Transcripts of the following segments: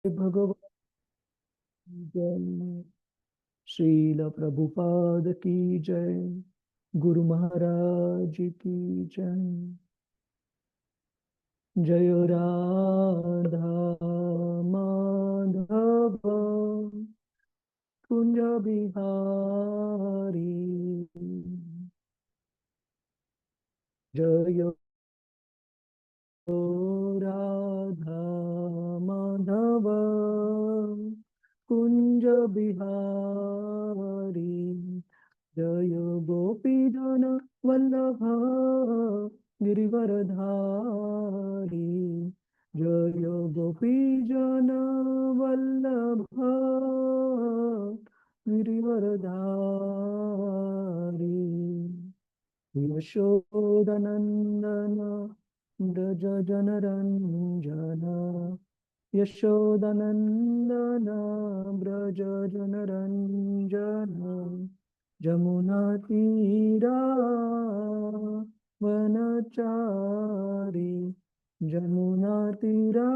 भगवान जय। श्रील प्रभुपाद की जय। गुरु महाराज की जय। जय राधा माधव कुंज बिहारी। जय राधा माधव कुंज बिहारी। जय गोपी जन वल्लभ गिरिवरधारी। जय गोपी जन वल्लभ गिरिवरधारी। यशोदनन्दन व्रज जनरञ्जन। यशोदनन्दन व्रज जनरञ्जन। जमुनातीरा वनचारी। जमुनातीरा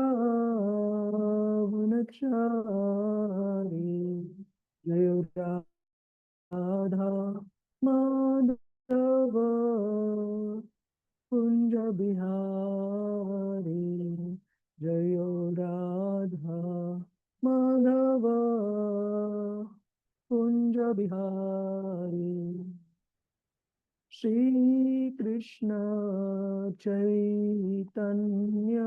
वनचारी। जय राधा माधव कुंज बिहारी। जय राधा माधव कुंज बिहारी। श्री कृष्ण चैतन्य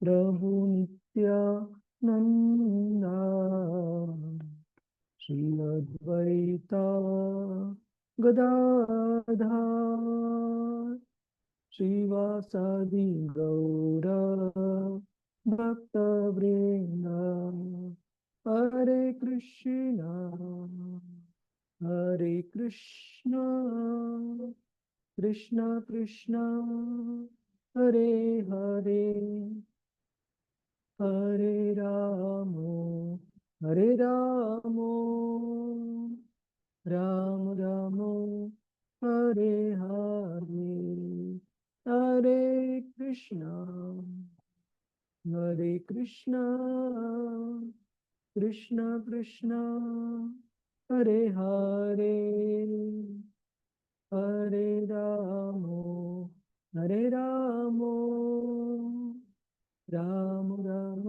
प्रभु नित्यानंदा। श्री अद्वैता गदाधर श्रीवासादि गौर भक्तवृंद। हरे कृष्ण कृष्ण कृष्ण हरे हरे हरे राम राम राम हरे हरे। हरे कृष्ण कृष्ण कृष्ण हरे हरे हरे राम राम राम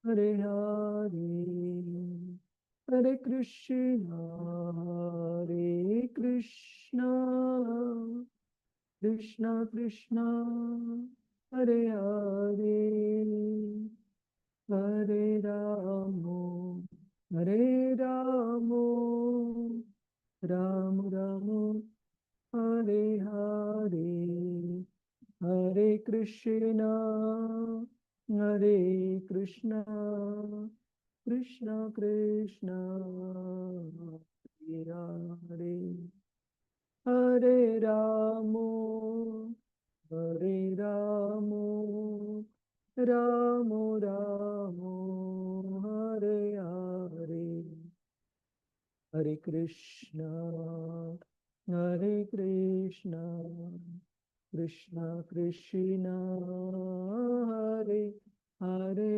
हरे हरे। हरे कृष्ण कृष्ण कृष्ण हरे हरे हरे राम राम राम हरे हरे। हरे कृष्ण कृष्ण कृष्ण हरे हरे हरे राम राम राम हरे हरे। हरे कृष्ण कृष्ण कृष्ण हरे हरे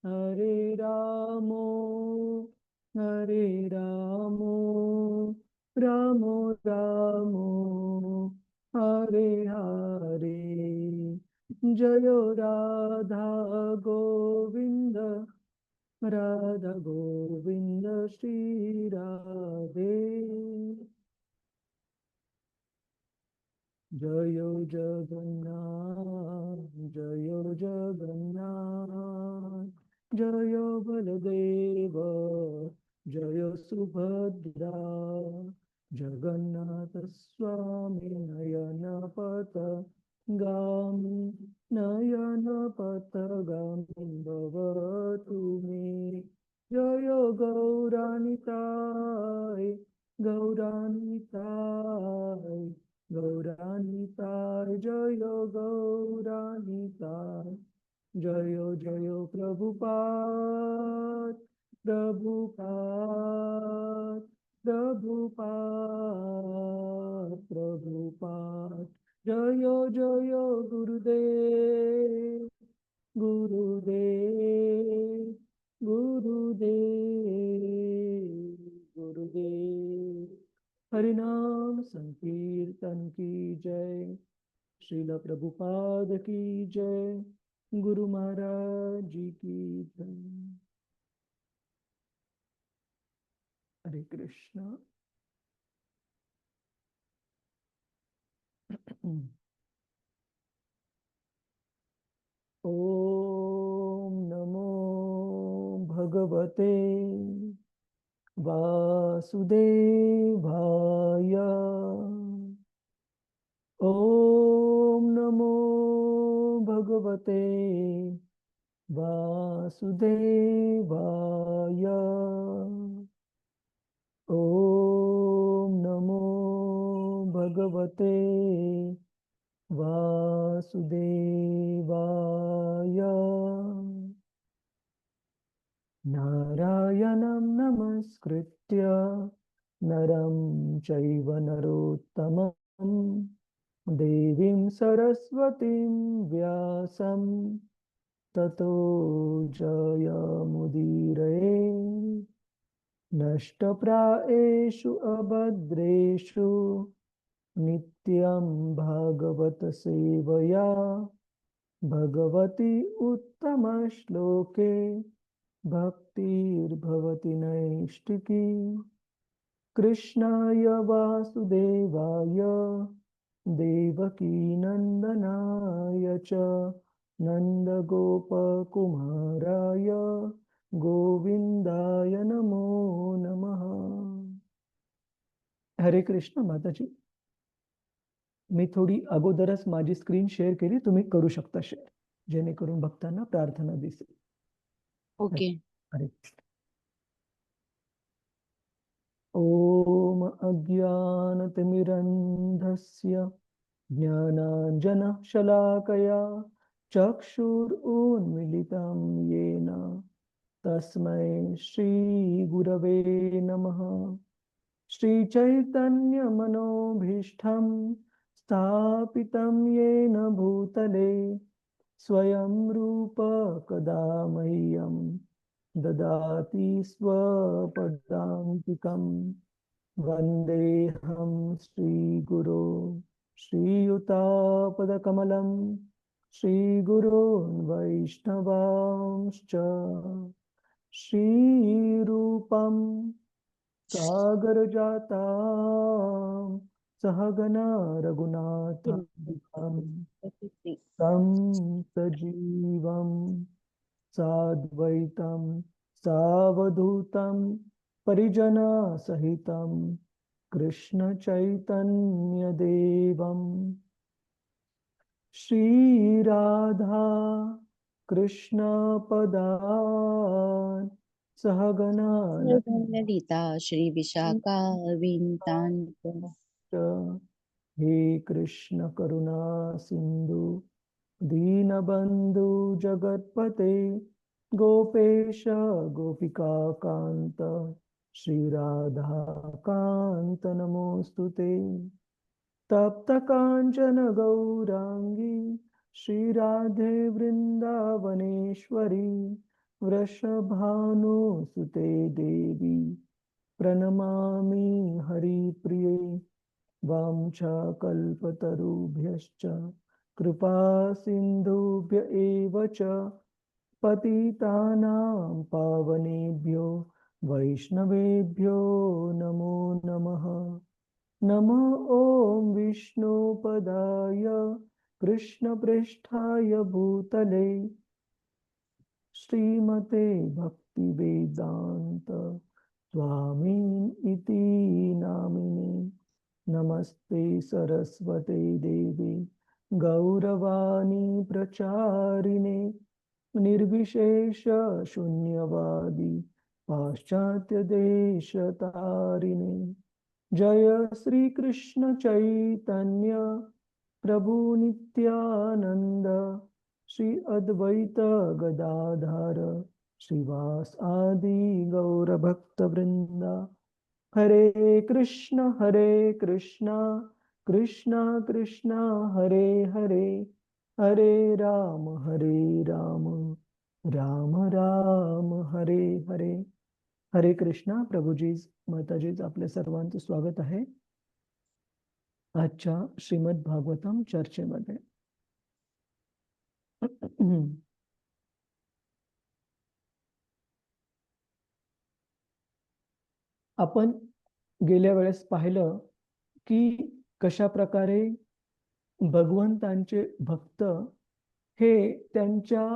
हरे राम राम राम हरे हरे। जय राधा गोविंद राधा गोविंद श्री राधे। जय जगन्नाथ जय बलदेव जय सुभद्रा। जगन्नाथ स्वामी नयन पथगामी भवतु मे। जय गौरानिताय गौरानिताय जय गौरानिताय। जय जय प्रभुपाद। जय जय गुरुदेव गुरुदेव गुरुदेव गुरुदेव। हरिनाम संकीर्तन की जय। श्रील प्रभुपाद की जय। गुरु महाराज जी की जय। हरे कृष्ण। ओम नमो भगवते वासुदेवाय। ओम नमो भगवते वासुदेवाय। ओम नमो भगवते वासुदेवाय। नारायणं नमस्कृत्य नरं चैव नरोत्तमं देवीं सरस्वतीं व्यासं ततो जयमुदीरये। नष्टप्रायेषु अभद्रेषु नित्यं भागवत सेवया भगवती उत्तमश्लोके भक्तिर्भवति नैष्टिकी। कृष्णाय वासुदेवाय देवकीनन्दनाय च नन्दगोपकुमाराय गोविंदाय नमो नमः। हरे कृष्ण। माताजी, मी थोडी अगोदरच माझी स्क्रीन शेअर केली, तुम्ही करू शकता शेअर, जेणेकरून भक्तांना प्रार्थना दिसेल. ओके. हरे कृष्ण. ओम अज्ञानतिमिरन्धस्य ज्ञानाञ्जनशलाकया चक्षुरुन्मीलितं येन तस्मै श्रीगुरवे नमः। श्रीचैतन्यमनोभीष्टं स्थापितं येन भूतले स्वयं रूप कदा मह्यं ददाति स्वपदान्तिकं। वन्देऽहं श्रीगुरो श्रीयुतापदकमलं श्रीगुरोन् वैष्णवांश्च। श्रीरूपं सागरजातां सहगना रघुनाथान्वितं तं सजीवं साद्वैतं सावधूतं परिजनसहितं कृष्णचैतन्यदेवं श्रीराधा कृष्णपदान् सहगना ललिता श्री विशाखा विंतांत हे कृष्ण करुणा सिंधु दीनबंधु जगत्पते गोपेश गोपिका कांत श्रीराधा कांत नमोस्तुते। तप्त कांचन गौरांगी श्रीराधे वृंदावनेश्वरी वृषभानुसुते देवी प्रणमामि हरिप्रिये। वाञ्छाकल्पतरुभ्यश्च कृपा सिन्धुभ्य एव च पतितानां पावनेभ्यो वैष्णवेभ्यो नमो नमः। नमो ॐ विष्णुपदाय कृष्णपृष्ठाय भूतले श्रीमते भक्तिवेदान्त स्वामी इति नामिने। नमस्ते सरस्वते देवी गौरवाणी प्रचारिणे निर्विशेष शून्यवादी पाश्चात्य देशतारिणे। जय श्री कृष्ण चैतन्य प्रभु नित्यानंद श्री अद्वैत गदाधर श्रीवास आदि गौर भक्त वृंदा। हरे कृष्ण कृष्ण कृष्ण हरे हरे हरे राम राम राम हरे हरे. हरे कृष्णा. प्रभुजीज, माताजीज, आपल्या सर्वांचं स्वागत आहे आजच्या श्रीमद भागवतम चर्चेमध्ये. आपण गेल्या वेळेस पाहिलं की कशा प्रकारे भगवंतांचे भक्त हे त्यांच्या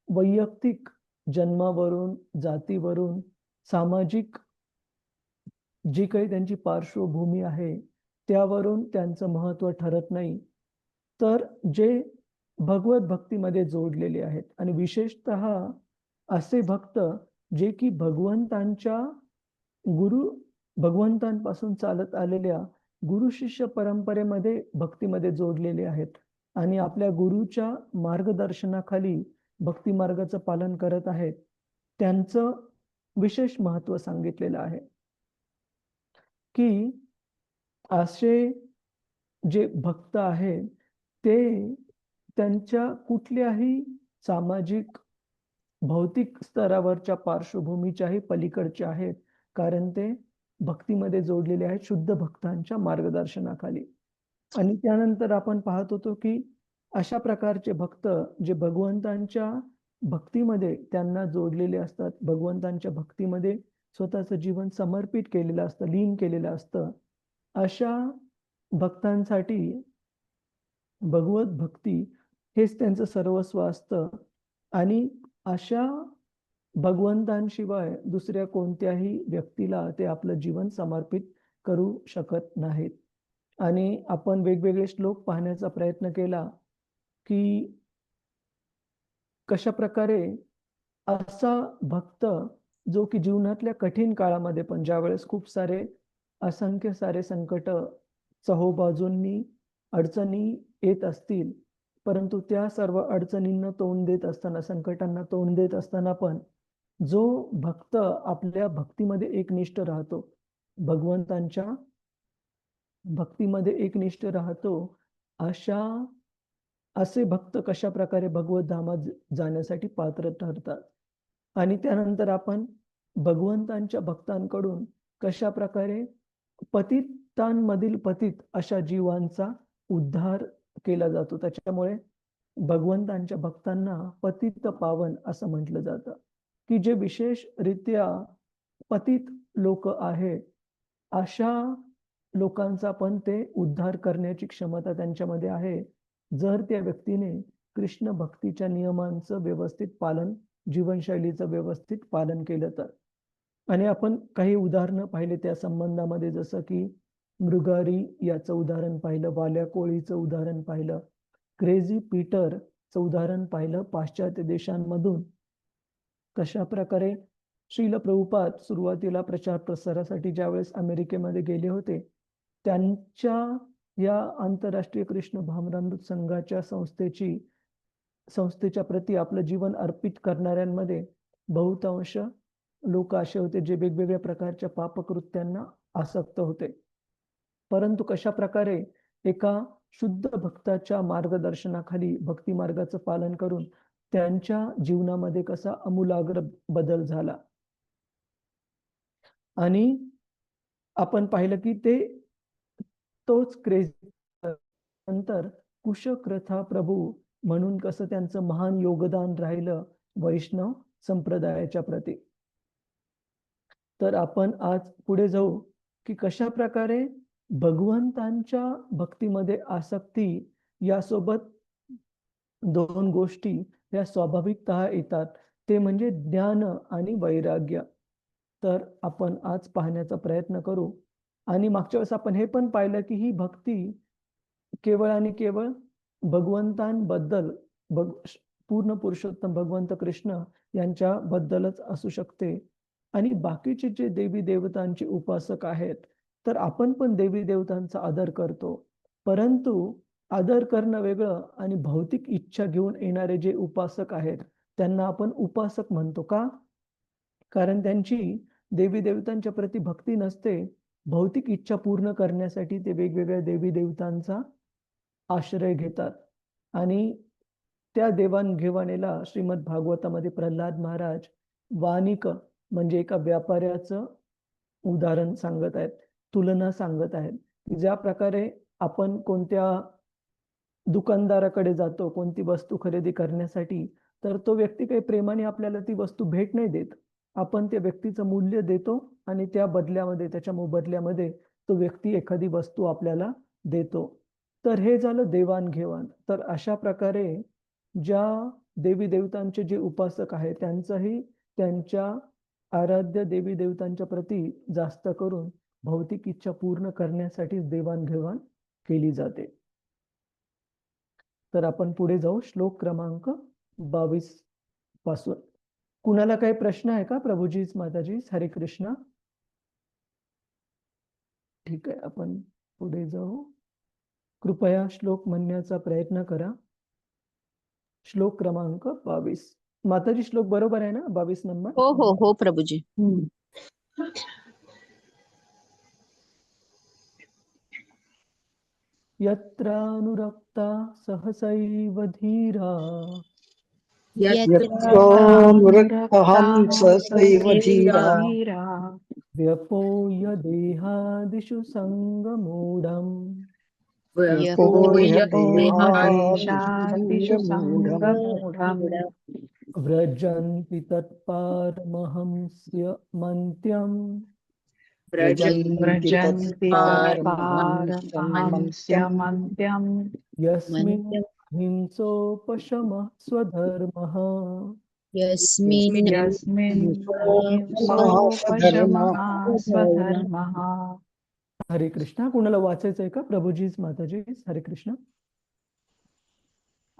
वैयक्तिक जन्मावरून, जातीवरून, सामाजिक जी काही त्यांची पार्श्वभूमी आहे त्यावरून त्यांचं महत्त्व ठरत नाही, तर जे भगवत भक्तीमध्ये जोडलेले आहेत आणि विशेषतः असे भक्त जे की भगवंतांपासून चालत आलेल्या गुरु शिष्य परंपरेमध्ये भक्तीमध्ये जोडलेले आहेत आणि आपल्या गुरुच्या मार्गदर्शनाखाली भक्ती मार्गाचं पालन करत आहेत, त्यांचं विशेष महत्त्व सांगितलेलं आहे की असे जे भक्त आहेत ते त्यांच्या कुठल्याही सामाजिक भौतिक स्तरावरच्या पार्श्वभूमीच्याही पलीकडचे आहेत, कारण ते भक्तीमध्ये जोडलेले आहेत शुद्ध भक्तांच्या मार्गदर्शनाखाली. आणि त्यानंतर आपण पाहत होतो की अशा प्रकारचे भक्त जे भगवंतांच्या भक्तीमध्ये त्यांना जोडलेले असतात, भगवंतांच्या भक्तीमध्ये स्वतःचं जीवन समर्पित केलेलं असतं, लीन केलेलं असतं, अशा भक्तांसाठी भगवत भक्ती हेच त्यांचं सर्वस्व असतं आणि अशा भगवंतांशिवाय दुसऱ्या कोणत्याही व्यक्तीला ते आपलं जीवन समर्पित करू शकत नाहीत. आणि आपण वेगवेगळे श्लोक पाहण्याचा प्रयत्न केला की कशा प्रकारे असा भक्त जो की जीवनातल्या कठीण काळामध्ये पण ज्यावेळेस खूप सारे असंख्य सारे संकट चहुबाजूंनी अडचणी येत असतील, परंतु त्या सर्व अडचणींना तोंड देत असताना, संकटांना तोंड देत असताना पण जो भक्त आपल्या भक्तीमध्ये एकनिष्ठ राहतो, भगवंतांच्या भक्तीमध्ये एकनिष्ठ राहतो, असे भक्त कशा प्रकारे भगवत धामात जाण्यासाठी पात्र ठरतात. आणि त्यानंतर आपण भगवंतांच्या भक्तांकडून कशा प्रकारे पतितांमधील पतित अशा जीवांचा उद्धार केला जातो, त्याच्यामुळे भगवंतांच्या भक्तांना पतित पावन असं म्हटलं जातं की जे विशेषरित्या पतित लोक आहेत, अशा लोकांचा पण ते उद्धार करण्याची क्षमता त्यांच्यामध्ये आहे, जर त्या व्यक्तीने कृष्ण भक्तीच्या नियमांचं व्यवस्थित पालन, जीवनशैलीचं व्यवस्थित पालन केलं तर. आणि आपण काही उदाहरणं पाहिले त्या संबंधामध्ये, जसं की मृगारी याचं उदाहरण पाहिलं, वाल्या कोळीचं उदाहरण पाहिलं, क्रेझी पीटरचं उदाहरण पाहिलं पाश्चात्य देशांमधून. कशा प्रकारे श्रील प्रभुपाद सुरुवातीला प्रचार प्रसारासाठी ज्यावेळेस अमेरिकेमध्ये गेले होते, त्यांच्या या आंतरराष्ट्रीय कृष्ण भावनामृत संघाच्या संस्थेच्या प्रती आपलं जीवन अर्पित करणाऱ्यांमध्ये बहुतांश लोक असे होते जे वेगवेगळ्या प्रकारच्या पापकृत्यांना आसक्त होते, परंतु कशा प्रकारे एका शुद्ध भक्ताच्या मार्गदर्शनाखाली भक्ती मार्गाचं पालन करून त्यांच्या जीवनामध्ये कसा आमूलाग्र बदल झाला. आणि आपण पाहिलं की तोच क्रेझी नंतर कुशक्रथा प्रभू म्हणून कसं त्यांचं महान योगदान राहिलं वैष्णव संप्रदायाच्या प्रती. तर आपण आज पुढे जाऊ की कशा प्रकारे भगवंतांच्या भक्तीमध्ये आसक्ती यासोबत दोन गोष्टी या स्वाभाविकतः येतात, ते म्हणजे ज्ञान आणि वैराग्य. तर आपण आज पाहण्याचा प्रयत्न करू. आणि मागच्या वेळेस आपण हे पण पाहिलं की ही भक्ती केवळ आणि केवळ भगवंतांबद्दल, पूर्ण पुरुषोत्तम भगवंत कृष्ण यांच्याबद्दलच असू शकते. आणि बाकीचे जे देवी देवतांचे उपासक आहेत, तर आपण पण देवी देवतांचा आदर करतो, परंतु आदर करणं वेगळं आणि भौतिक इच्छा घेऊन येणारे जे उपासक आहेत त्यांना आपण उपासक म्हणतो का? कारण त्यांची देवी देवतांच्या प्रती भक्ती नसते, भौतिक इच्छा पूर्ण करण्यासाठी ते वेगवेगळ्या देवी देवतांचा आश्रय घेतात. आणि त्या देवाणघेवाणीला श्रीमद भागवतामध्ये प्रल्हाद महाराज वानिक म्हणजे एका व्यापाऱ्याचं उदाहरण सांगत आहेत, तुलना सांगत आहेत. ज्या प्रकारे आपण कोणत्या दुकानदाराकडे जातो कोणती वस्तू खरेदी करण्यासाठी, तर तो व्यक्ती काही प्रेमाने आपल्याला ती वस्तू भेट नाही देत. आपण त्या व्यक्तीचं मूल्य देतो आणि त्या बदल्यामध्ये, त्याच्या मोबदल्यामध्ये तो व्यक्ती एखादी वस्तू आपल्याला देतो. तर हे झालं देवाणघेवाण. तर अशा प्रकारे ज्या देवी देवतांचे जे उपासक आहेत त्यांचंही त्यांच्या आराध्य देवी देवतांच्या प्रती जास्त करून भौतिक इच्छा पूर्ण करण्यासाठी देवाणघेवाण केली जाते. तर आपण पुढे जाऊ श्लोक क्रमांक 22 पासून. कुणाला काही प्रश्न आहे का प्रभुजी माताजी? हरे कृष्ण. ठीक आहे, आपण पुढे जाऊ. कृपया श्लोक म्हणण्याचा प्रयत्न करा. श्लोक क्रमांक 22. माताजी श्लोक बरोबर आहे ना? 22 नंबर. हो हो हो प्रभुजी. यत्रानुरक्ता सहसैव धीरा सहसैव धीरा व्यपोय देहादिषु संगमूढम् व्रजन्ति तत्पारमहंस्य मन्त्यम् यस्मिन् हिंसोपशमः स्वधर्मः हरे कृष्णा. कुणाला वाचायचं आहे का प्रभुजी माताजी? हरे कृष्ण.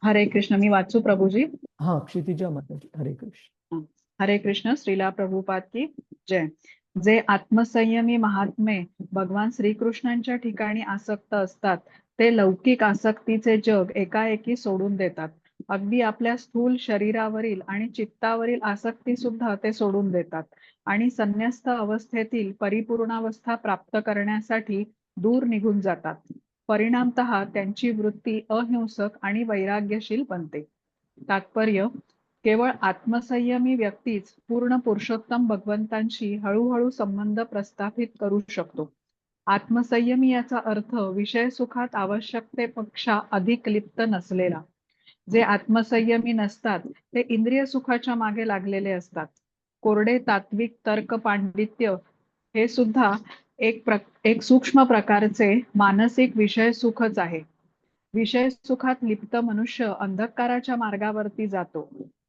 हरे कृष्ण. मी वाचू प्रभुजी? हा, क्षितिजा माताजी. हरे कृष्ण. हरे कृष्ण. श्रीला प्रभुपाद की जय. जे आत्मसंयमी महात्मे भगवान श्रीकृष्णांच्या ठिकाणी आसक्त असतात ते लौकिक आसक्तीचे जग एकाएकी सोडून देतात. अगदी आपल्या स्थूल शरीरावरील आणि चित्तावरील आसक्ती सुद्धा ते सोडून देतात आणि संन्यस्त अवस्थेतील परिपूर्णावस्था प्राप्त करण्यासाठी दूर निघून जातात. परिणामतः त्यांची वृत्ती अहिंसक आणि वैराग्यशील बनते. तात्पर्य: केवळ आत्मसंयमी व्यक्तीच पूर्ण पुरुषोत्तम भगवंतांशी हळूहळू संबंध प्रस्थापित करू शकतो. आत्मसंयमी याचा अर्थ विषय सुखात आवश्यकतेपेक्षा अधिक लिप्त नसलेला. जे आत्मसंयमी नसतात ते इंद्रिय सुखाच्या मागे लागलेले असतात. कोरडे तात्विक तर्क पांडित्य हे सुद्धा एक सूक्ष्म प्रकारचे मानसिक विषय सुखच आहे. विषय सुखात लिप्त मनुष्य अंधकाराच्या मार्गावरती जातो.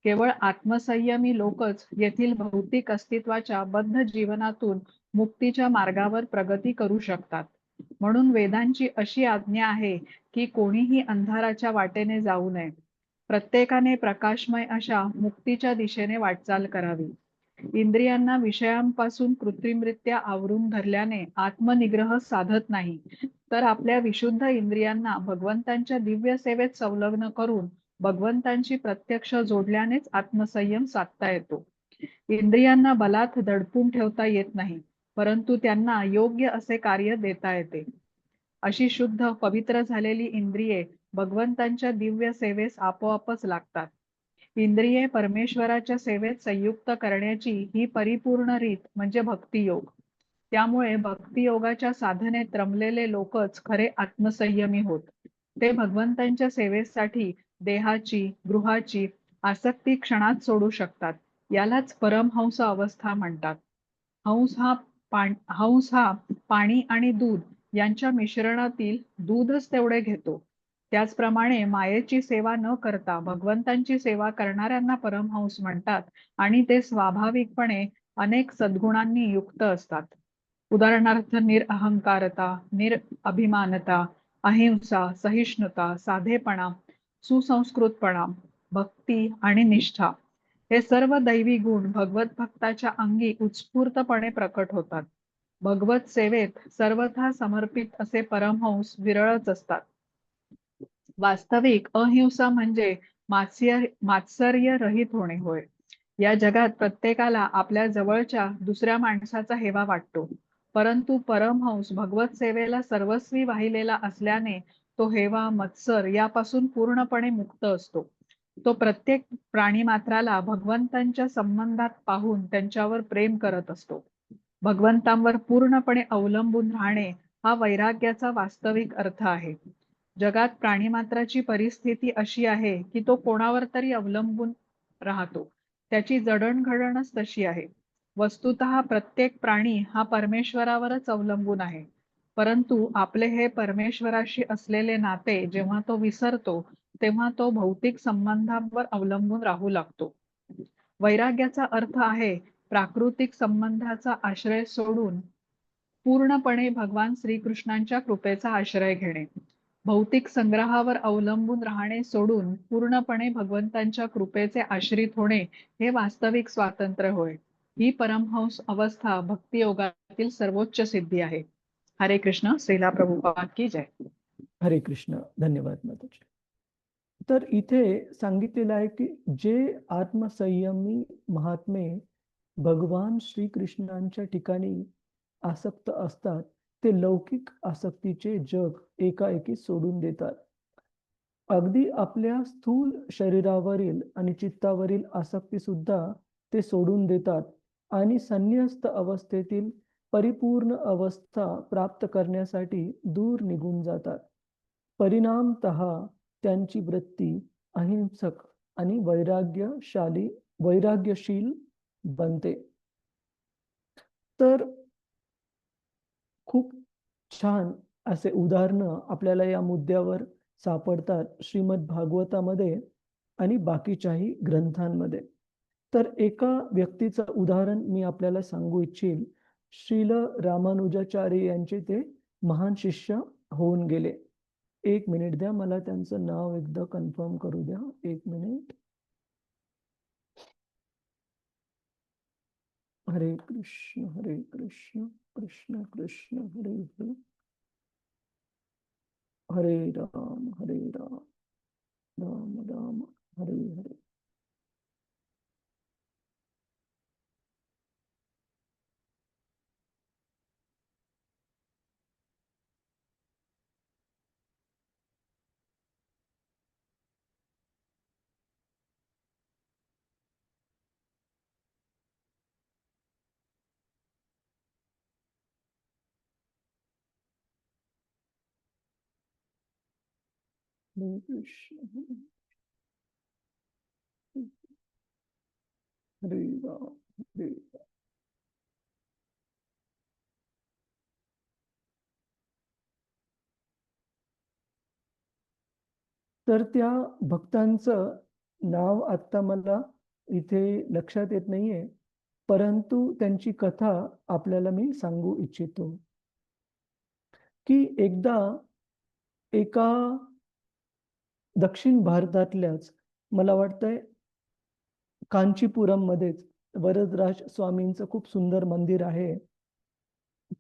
केवळ आत्मसंयमी लोकच येथील भौतिक अस्तित्वाच्या बद्ध जीवनातून मुक्तीच्या मार्गावर प्रगती करू शकतात. म्हणून वेदांची अशी आज्ञा आहे की कोणीही अंधाराच्या वाटेने जाऊ नये. प्रत्येकाने प्रकाशमय अशा मुक्तीच्या दिशेने वाटचाल करावी. इंद्रियांना विषयांपासून कृत्रिमरित्या आवरून धरल्याने आत्मनिग्रह साधत नाही, तर आपल्या विशुद्ध इंद्रियांना भगवंतांच्या दिव्य सेवेत संलग्न करून भगवंतांशी प्रत्यक्ष जोडल्यानेच आत्मसंयम साधता येतो. इंद्रियांना बलात् दडपून ठेवता येत नाही, परंतु त्यांना योग्य असे कार्य देता येते. अशी शुद्ध पवित्र झालेली इंद्रिये भगवंतांच्या दिव्य सेवेस आपोआपच लागतात. इंद्रिये परमेश्वराच्या सेवेत संयुक्त करण्याची ही परिपूर्ण रीत म्हणजे भक्तियोग. त्यामुळे भक्तियोगाच्या साधनेत रमलेले लोकच खरे आत्मसंयमी होत. ते भगवंतांच्या सेवेसाठी देहाची, गृहाची आसक्ती क्षणात सोडू शकतात. यालाच परमहंस अवस्था म्हणतात. हंस हा पाणी आणि दूध यांच्या मिश्रणातील दूधच तेवढे घेतो. त्याचप्रमाणे मायेची सेवा न करता भगवंतांची सेवा करणाऱ्यांना परमहंस म्हणतात आणि ते स्वाभाविकपणे अनेक सद्गुणांनी युक्त असतात. उदाहरणार्थ निरअहंकारता, निरअभिमानता, अहिंसा, सहिष्णुता, साधेपणा, सुसंस्कृतपणा, भक्ती आणि निष्ठा हे सर्व दैवी गुण भगवत भक्ताच्या अंगी उत्स्फूर्तपणे प्रकट होतात. भगवत सेवेत सर्वथा समर्पित असे परमहंस विरळच असतात. वास्तविक अहिंसा म्हणजे मात्सर्य रहित होणे होय. या जगात प्रत्येकाला आपल्या जवळच्या दुसऱ्या माणसाचा हेवा वाटतो, परंतु परमहंस भगवत सेवेला सर्वस्वी वाहिलेला असल्याने तो हेवा, मत्सर यापासून पूर्णपणे मुक्त असतो. तो प्रत्येक प्राणी मात्राला भगवंतांच्या संबंधात पाहून त्यांच्यावर प्रेम करत असतो. भगवंतांवर पूर्णपणे अवलंबून राहणे हा वैराग्याचा वास्तविक अर्थ आहे. जगात प्राणीमात्राची परिस्थिती अशी आहे की तो कोणावर तरी अवलंबून राहतो. त्याची जडणघडणच तशी आहे. वस्तुतः प्रत्येक प्राणी हा परमेश्वरावरच अवलंबून आहे. परंतु आपले हे परमेश्वराशी असलेले नाते जेव्हा तो विसरतो, तेव्हा तो भौतिक संबंधांवर अवलंबून राहू लागतो. वैराग्याचा अर्थ आहे प्राकृतिक संबंधाचा आश्रय सोडून पूर्णपणे भगवान श्रीकृष्णांच्या कृपेचा आश्रय घेणे. भौतिक संग्रहावर अवलंबून राहणे सोडून पूर्णपणे भगवंतांच्या कृपेचे आश्रित होणे हे वास्तविक स्वातंत्र्य होय. ही परमहंस अवस्था भक्तियोगातील सर्वोच्च सिद्धी आहे. हरे कृष्ण. श्रीला प्रभुपाद की जय. हरे कृष्ण. धन्यवाद माताजी. तर इथे सांगितलेलं आहे की जे आत्मसंयमी महात्मे भगवान श्रीकृष्णांच्या ठिकाणी आसक्त असतात ते लौकिक आसक्तीचे जग एकाएकी सोडून देतात. अगदी आपल्या स्थूल शरीरावरील आणि चित्तावरील आसक्ती सुद्धा ते सोडून देतात आणि संन्यस्त अवस्थेतील परिपूर्ण अवस्था प्राप्त करण्यासाठी दूर निघून जातात. परिणामतः त्यांची वृत्ती अहिंसक आणि वैराग्यशील बनते. तर खूप छान असे उदाहरणं आपल्याला या मुद्द्यावर सापडतात श्रीमद भागवतामध्ये आणि बाकीच्याही ग्रंथांमध्ये. तर एका व्यक्तीचं उदाहरण मी आपल्याला सांगू इच्छिल. श्रील रामानुजाचार्य यांचे ते महान शिष्य होऊन गेले. एक मिनिट द्या, मला त्यांचं नाव एकदा कन्फर्म करू द्या. एक मिनिट. हरे कृष्ण कृष्ण कृष्ण हरे हरे, हरे राम राम राम हरे हरे. हरे कृष्ण हरे राम हरे राम. तर त्या भक्तांचं नाव आता मला इथे लक्षात येत नाहीये, परंतु त्यांची कथा आपल्याला मी सांगू इच्छितो. की एकदा एका दक्षिण भारतातल्याच, मला वाटतंय कांचीपुरम मध्येच वरदराज स्वामींचं खूप सुंदर मंदिर आहे.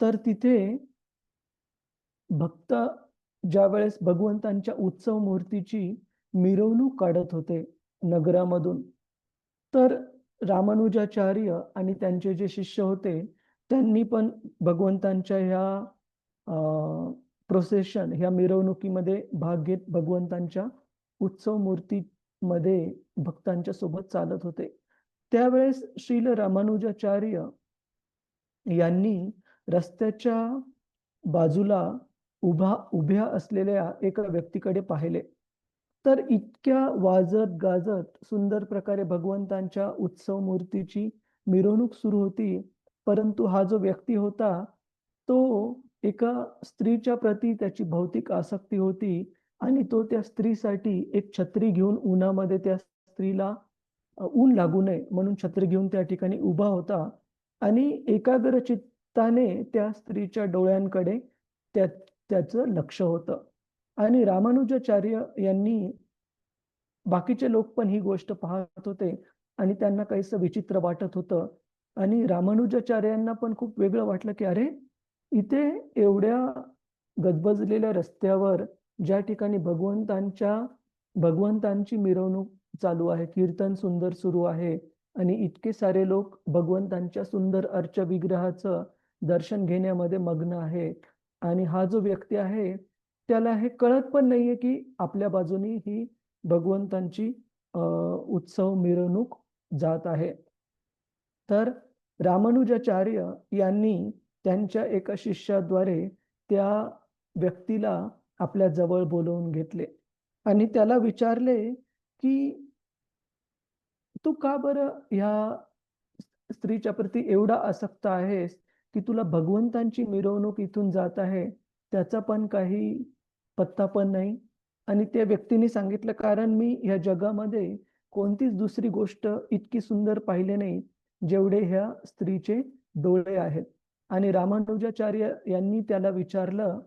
तर तिथे भक्त ज्यावेळेस भगवंतांच्या उत्सव मूर्तीची मिरवणूक काढत होते नगरामधून, तर रामानुजाचार्य आणि त्यांचे जे शिष्य होते त्यांनी पण भगवंतांच्या ह्या प्रोसेशन, ह्या मिरवणुकीमध्ये भाग घेत भगवंतांच्या उत्सव मूर्तीमध्ये भक्तांच्या सोबत चालत होते. त्यावेळेस श्रील रामानुजाचार्य यांनी रस्त्याच्या बाजूला उभ्या असलेल्या एका व्यक्तीकडे पाहिले. तर इतक्या वाजत गाजत सुंदर प्रकारे भगवंतांच्या उत्सव मूर्तीची मिरवणूक सुरू होती, परंतु हा जो व्यक्ती होता तो एका स्त्रीच्या प्रती त्याची भौतिक आसक्ती होती आणि तो त्या स्त्रीसाठी एक छत्री घेऊन उन्हामध्ये त्या स्त्रीला ऊन लागू नये म्हणून छत्री घेऊन त्या ठिकाणी उभा होता आणि एकाग्र चित्ताने त्या स्त्रीच्या डोळ्यांकडे त्याचं लक्ष होतं. आणि रामानुजाचार्य यांनी, बाकीचे लोक पण ही गोष्ट पाहत होते आणि त्यांना काहीसं विचित्र वाटत होतं आणि रामानुजाचार्यांना पण खूप वेगळं वाटलं की अरे, इथे एवढ्या गजबजलेल्या रस्त्यावर ज्या ठिकाणी भगवंतांची मिरवणूक चालू आहे, कीर्तन सुंदर सुरू आहे आणि इतके सारे लोक भगवंतांच्या सुंदर अर्च विग्रहाचं दर्शन घेण्यामध्ये मग्न आहे आणि हा जो व्यक्ती आहे त्याला हे कळत पण नाहीये की आपल्या बाजूनी ही भगवंतांची उत्सव मिरवणूक जात आहे. तर रामानुजाचार्य यांनी त्यांच्या एका शिष्याद्वारे त्या व्यक्तीला आपल्या जवळ बोलवून घेतले आणि त्याला विचारले की तू का बरं ह्या स्त्रीच्या प्रती एवढा आसक्त आहेस की तुला भगवंतांची मिरवणूक इथून जात आहे त्याचा पण काही पत्ता पण नाही. आणि त्या व्यक्तीने सांगितलं, कारण मी ह्या जगामध्ये कोणतीच दुसरी गोष्ट इतकी सुंदर पाहिले नाही जेवढे ह्या स्त्रीचे डोळे आहेत. आणि रामानुजाचार्य यांनी त्याला विचारलं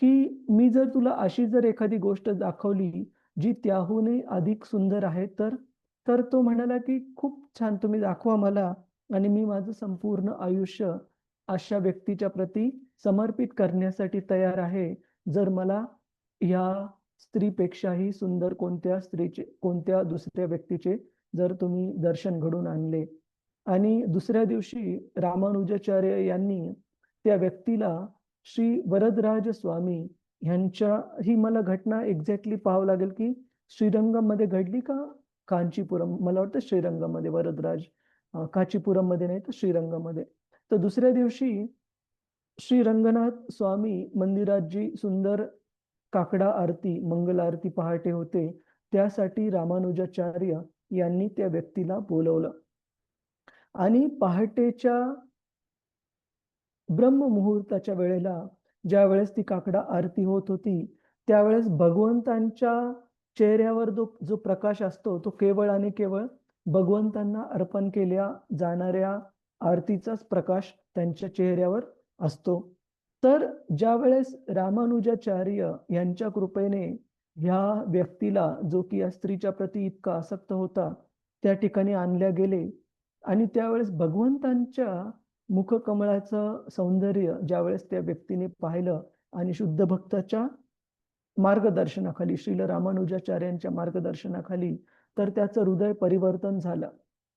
की मी जर तुला अशी जर एखादी गोष्ट दाखवली जी त्याहूनही अधिक सुंदर आहे तर तर तो म्हणाला की खूप छान, तुम्ही दाखवा मला आणि मी माझं संपूर्ण आयुष्य अशा व्यक्तीच्या प्रती समर्पित करण्यासाठी तयार आहे जर मला या स्त्रीपेक्षाही सुंदर कोणत्या दुसऱ्या व्यक्तीचे जर तुम्ही दर्शन घडवून आणले. आणि दुसऱ्या दिवशी रामानुजाचार्य यांनी त्या व्यक्तीला श्री वरदराज स्वामी ह्यांच्या, ही मला घटना एक्झॅक्टली पाहावं लागेल की श्रीरंगममध्ये घडली का कांचीपुरम, मला वाटतं श्रीरंगमध्ये वरदराज, कांचीपुरम मध्ये नाही तर श्रीरंगमध्ये. तर दुसऱ्या दिवशी श्री रंगनाथ स्वामी मंदिरात जी सुंदर काकडा आरती, मंगल आरती पहाटे होते त्यासाठी रामानुजाचार्य यांनी त्या व्यक्तीला बोलवलं. आणि पहाटेच्या ब्रह्ममुहूर्ताच्या वेळेला ज्या वेळेस ती काकडा आरती होत होती त्यावेळेस भगवंतांच्या चेहऱ्यावर जो प्रकाश असतो तो केवळ आणि केवळ भगवंतांना अर्पण केल्या जाणाऱ्या आरतीचाच प्रकाश त्यांच्या चेहऱ्यावर असतो. तर ज्या वेळेस रामानुजाचार्य यांच्या कृपेने ह्या व्यक्तीला, जो की या स्त्रीच्या प्रती इतका आसक्त होता, त्या ठिकाणी आणल्या गेले आणि त्यावेळेस भगवंतांच्या मुखकमळाचं सौंदर्य ज्यावेळेस त्या व्यक्तीने पाहिलं आणि शुद्ध भक्ताच्या मार्गदर्शनाखाली, श्रील रामानुजाचार्यांच्या मार्गदर्शनाखाली, तर त्याचं हृदय परिवर्तन झालं.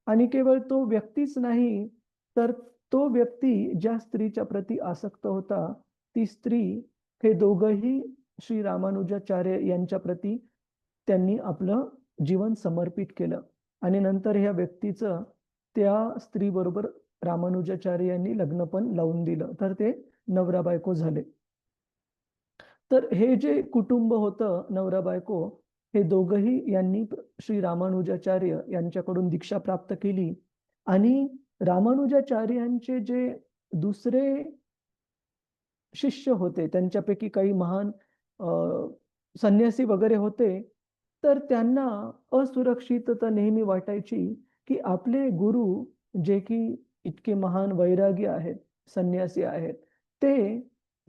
आणि केवळ तो व्यक्तीच नाही तर तो व्यक्ती ज्या स्त्रीच्या प्रती आसक्त होता ती स्त्री, हे दोघंही श्री रामानुजाचार्य यांच्या प्रती त्यांनी आपलं जीवन समर्पित केलं. आणि नंतर ह्या व्यक्तीचं त्या स्त्रीबरोबर रामानुजाचार्य यांनी लग्न पण लावून दिलं, तर ते नवरा बायको झाले. तर हे जे कुटुंब होतं नवरा बायको, हे दोघंही यांनी श्री रामानुजाचार्य यांच्याकडून दीक्षा प्राप्त केली. आणि रामानुजाचार्यांचे जे दुसरे शिष्य होते त्यांच्यापैकी काही महान संन्यासी वगैरे होते, तर त्यांना असुरक्षितता नेहमी वाटायची की आपले गुरु जे की इतके महान वैरागी आहेत, संन्यासी आहेत, ते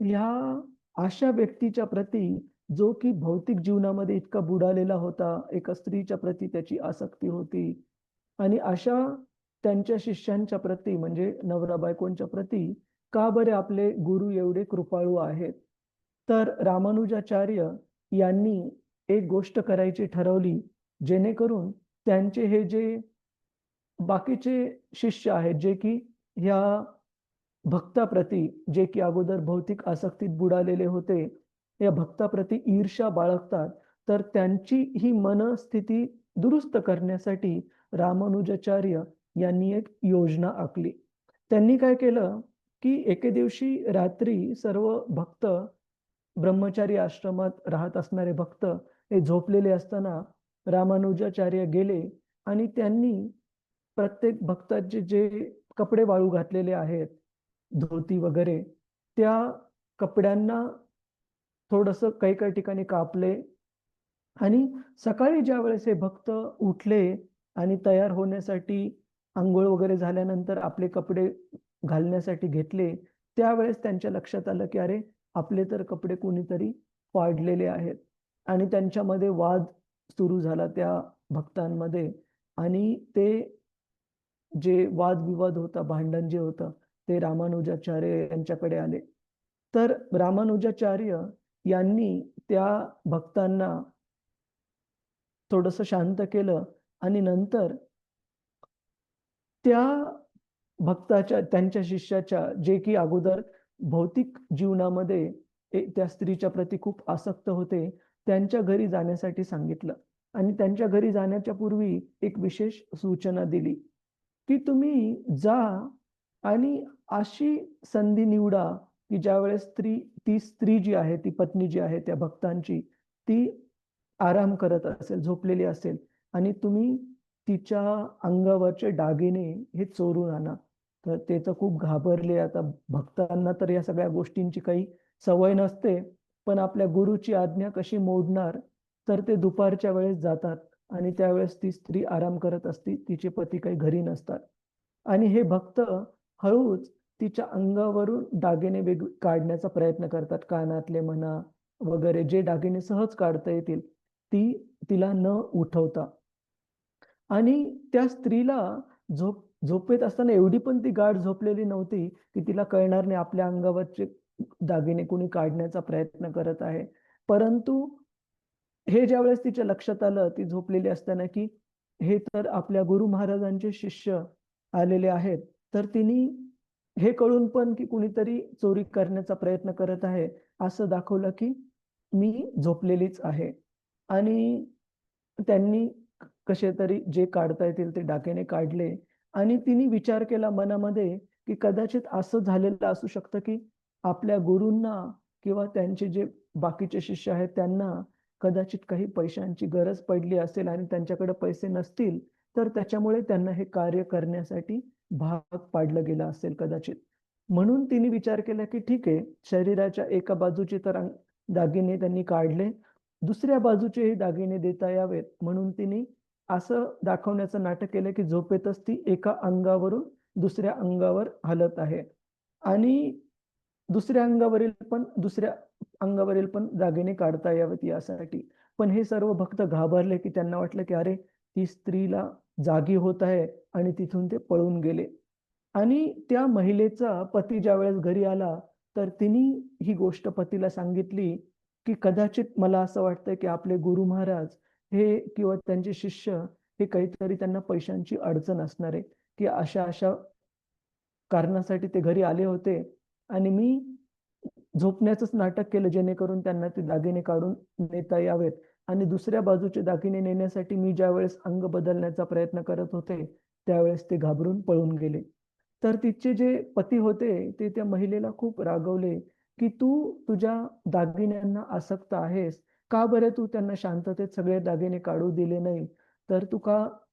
ह्या अशा व्यक्तीच्या प्रती जो की भौतिक जीवनामध्ये इतका बुडालेला होता, एका स्त्रीच्या प्रती त्याची आसक्ती होती, आणि अशा त्यांच्या शिष्यांच्या प्रती म्हणजे नवरा बायकोंच्या प्रती का बरे आपले गुरु एवढे कृपाळू आहेत. तर रामानुजाचार्य यांनी एक गोष्ट करायची ठरवली जेणेकरून त्यांचे हे जे बाकीचे शिष्य आहेत जे की ह्या भक्ताप्रती, जे की अगोदर भौतिक आसक्तीत बुडालेले होते, या भक्ताप्रती ईर्ष्या बाळगतात, तर त्यांची ही मनस्थिती दुरुस्त करण्यासाठी रामानुजाचार्य यांनी एक योजना आखली. त्यांनी काय केलं की एके दिवशी रात्री सर्व भक्त, ब्रह्मचारी आश्रमात राहत असणारे भक्त हे झोपलेले असताना रामानुजाचार्य गेले आणि त्यांनी प्रत्येक भक्ताचे जे कपडे वाळू घातलेले आहेत, धोती वगैरे, त्या कपड्यांना थोडंसं काही काही ठिकाणी कापले. आणि सकाळी ज्या वेळेस हे भक्त उठले आणि तयार होण्यासाठी, अंघोळ वगैरे झाल्यानंतर आपले कपडे घालण्यासाठी घेतले, त्यावेळेस त्यांच्या लक्षात आलं की अरे, आपले तर कपडे कोणीतरी फाडलेले आहेत. आणि त्यांच्यामध्ये वाद सुरू झाला त्या भक्तांमध्ये. आणि ते जे वादविवाद होता, भांडण जे होतं, ते रामानुजाचार्य यांच्याकडे आले. तर रामानुजाचार्य यांनी त्या भक्तांना थोडंसं शांत केलं आणि नंतर त्या भक्ताच्या, त्यांच्या शिष्याच्या, जे की अगोदर भौतिक जीवनामध्ये त्या स्त्रीच्या प्रती खूप आसक्त होते, त्यांच्या घरी जाण्यासाठी सांगितलं. आणि त्यांच्या घरी जाण्याच्या पूर्वी एक विशेष सूचना दिली, की तुम्ही जा आणि अशी संधी निवडा, की ज्यावेळेस ती स्त्री जी आहे, ती पत्नी जी आहे त्या भक्तांची, ती आराम करत असेल, झोपलेली असेल आणि तुम्ही तिच्या अंगावरचे दागिने हे चोरून आणा. तर ते तर खूप घाबरले. आता भक्तांना तर या सगळ्या गोष्टींची काही सवय नसते. पण आपल्या गुरुची आज्ञा कशी मोडणार? तर ते दुपारच्या वेळेस जातात आणि त्यावेळेस ती स्त्री आराम करत असते. तिचे पती काही घरी नसतात. आणि हे भक्त हळूच तिच्या अंगावरून दागिने काढण्याचा प्रयत्न करतात. कानातले म्हणा वगैरे जे दागिने सहज काढता येतील, तिला न उठवता. आणि त्या स्त्रीला झोपेत असताना एवढी पण ती गाढ झोपलेली नव्हती, की तिला कळणार नाही आपल्या अंगावरचे दागिने कुणी काढण्याचा प्रयत्न करत आहे. परंतु हे ज्यावेळेस तिच्या लक्षात आलं, ती झोपलेली असताना, की हे तर आपल्या गुरु महाराजांचे शिष्य आलेले आहेत. तर तिने हे कळून पण, की कुणीतरी चोरी करण्याचा प्रयत्न करत आहे, असं दाखवलं, की मी झोपलेलीच आहे. आणि त्यांनी कसे तरी जे काढता येतील ते दागिने काढले आणि तिने विचार केला मनामध्ये, की कदाचित असं झालेलं असू शकतं, की आपल्या गुरूंना किंवा त्यांचे जे बाकीचे शिष्य आहेत त्यांना कदाचित काही पैशांची गरज पडली असेल आणि त्यांच्याकडे पैसे नसतील, तर त्याच्यामुळे त्यांना हे कार्य करण्यासाठी भाग पाडलं गेलं असेल कदाचित. म्हणून तिने विचार केला, की ठीक आहे, शरीराच्या एका बाजूचे तर दागिने त्यांनी काढले, दुसऱ्या बाजूचेही दागिने देता यावेत म्हणून तिने असं दाखवण्याचं नाटक केलं, की झोपेतच ती एका अंगावरून दुसऱ्या अंगावर हलत आहे आणि दुसऱ्या अंगावरील पण दागिने काढता यावेत यासाठी. पण हे सर्व भक्त घाबरले, की त्यांना वाटलं, की अरे, ती स्त्रीला जागी होत आहे आणि तिथून ते पळून गेले. आणि त्या महिलेचा पती ज्यावेळेस घरी आला, तर तिने ही गोष्ट पतीला सांगितली, की कदाचित मला असं वाटतंय, की आपले गुरु महाराज हे किंवा त्यांचे शिष्य हे काहीतरी त्यांना पैशांची अडचण असणार आहे, की अशा-अशा कारणासाठी ते घरी आले होते आणि मी झोपण्याचंच नाटक केलं जेणेकरून त्यांना ते दागिने काढून नेता यावेत आणि दुसऱ्या बाजूचे दागिने नेण्यासाठी मी ज्यावेळेस अंग बदलण्याचा प्रयत्न करत होते, त्यावेळेस ते घाबरून पळून गेले. तर तिचे जे पती होते, ते त्या महिलेला खूप रागवले, की "तू तुझ्या दागिन्यांना आसक्त आहेस. का बरं तू त्यांना शांततेत सगळे दागिने काढू दिले नाही? तर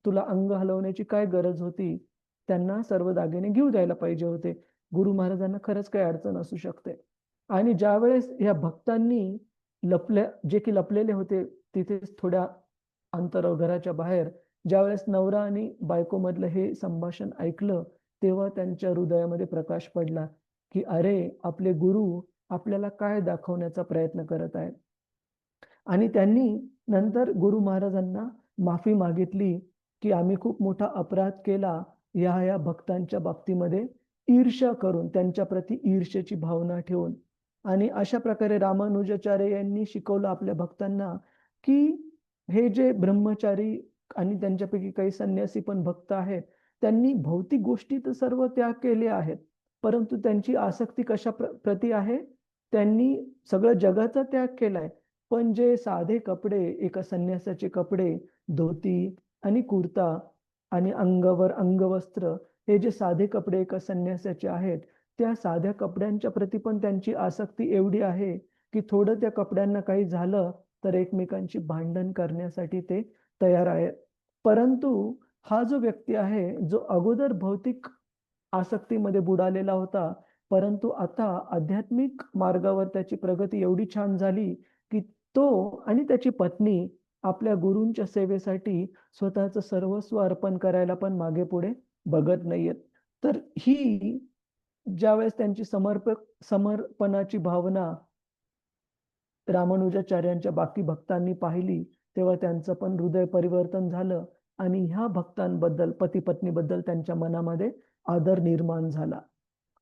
तुला अंग हलवण्याची काय गरज होती? त्यांना सर्व दागिने घेऊ द्यायला पाहिजे होते. गुरु महाराजांना खरंच काही अडचण असू शकते." आणि ज्यावेळेस ह्या भक्तांनी जे की लपलेले होते तिथेच थोड्या अंतरावर घराच्या बाहेर, ज्यावेळेस नवरा आणि बायकोमधलं हे संभाषण ऐकलं, तेव्हा त्यांच्या हृदयामध्ये प्रकाश पडला, की अरे, आपले गुरु आपल्याला काय दाखवण्याचा प्रयत्न करत आहेत. आणि त्यांनी नंतर गुरु महाराजांना माफी मागितली, की आम्ही खूप मोठा अपराध केला या भक्तांच्या बाबतीमध्ये ईर्ष्या करून, त्यांच्याप्रती ईर्ष्येची भावना ठेवून. आणि अशा प्रकारे रामानुजाचार्य यांनी शिकवलं आपल्या भक्तांना, की हे जे ब्रह्मचारी आणि त्यांच्यापैकी काही संन्यासी पण भक्त आहेत, त्यांनी भौतिक गोष्टी तर सर्व त्याग केले आहेत. परंतु त्यांची आसक्ती प्रती आहे? त्यांनी सगळं जगाचा त्याग केलाय. पण जे साधे कपडे, एका संन्यासाचे कपडे, धोती आणि कुर्ता आणि अंगावर अंगवस्त्र, हे जे साधे कपडे एका संन्यासाचे आहेत, त्या साध्या कपड्यांच्या प्रती पण त्यांची आसक्ती एवढी आहे, की थोडं त्या कपड्यांना काही झालं, तर एकमेकांची भांडण करण्यासाठी ते तयार आहेत. परंतु हा जो व्यक्ती आहे, जो अगोदर भौतिक आसक्तीमध्ये बुडालेला होता, परंतु आता आध्यात्मिक मार्गावर त्याची प्रगती एवढी छान झाली, की तो आणि त्याची पत्नी आपल्या गुरूंच्या सेवेसाठी स्वतःचं सर्वस्व अर्पण करायला पण मागे-पुढे बघत नाहीयेत. तर ही ज्यावेळेस त्यांची समर्पणाची भावना रामानुजाचार्यांच्या बाकी भक्तांनी पाहिली, तेव्हा त्यांचं पण हृदय परिवर्तन झालं आणि ह्या भक्तांबद्दल, पती-पत्नीबद्दल त्यांच्या मनामध्ये आदर निर्माण झाला.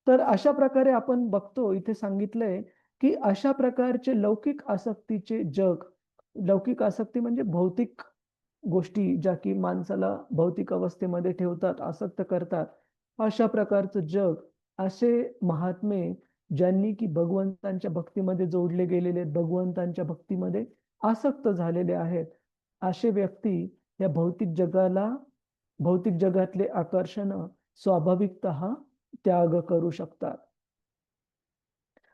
तर अशा प्रकारे आपण बघतो इथे सांगितलंय, की अशा प्रकारचे लौकिक आसक्तीचे जग, लौकिक आसक्ती म्हणजे भौतिक गोष्टी ज्या की माणसाला भौतिक अवस्थेमध्ये ठेवतात, आसक्त करतात. अशा प्रकारचं जग, असे महात्मे ज्यांनी की भगवंतांच्या भक्तीमध्ये जोडले गेलेले आहेत, भगवंतांच्या भक्तीमध्ये आसक्त झालेले आहेत. असे व्यक्ती या भौतिक जगातले आकर्षण स्वाभाविकतः त्याग करू शकतात.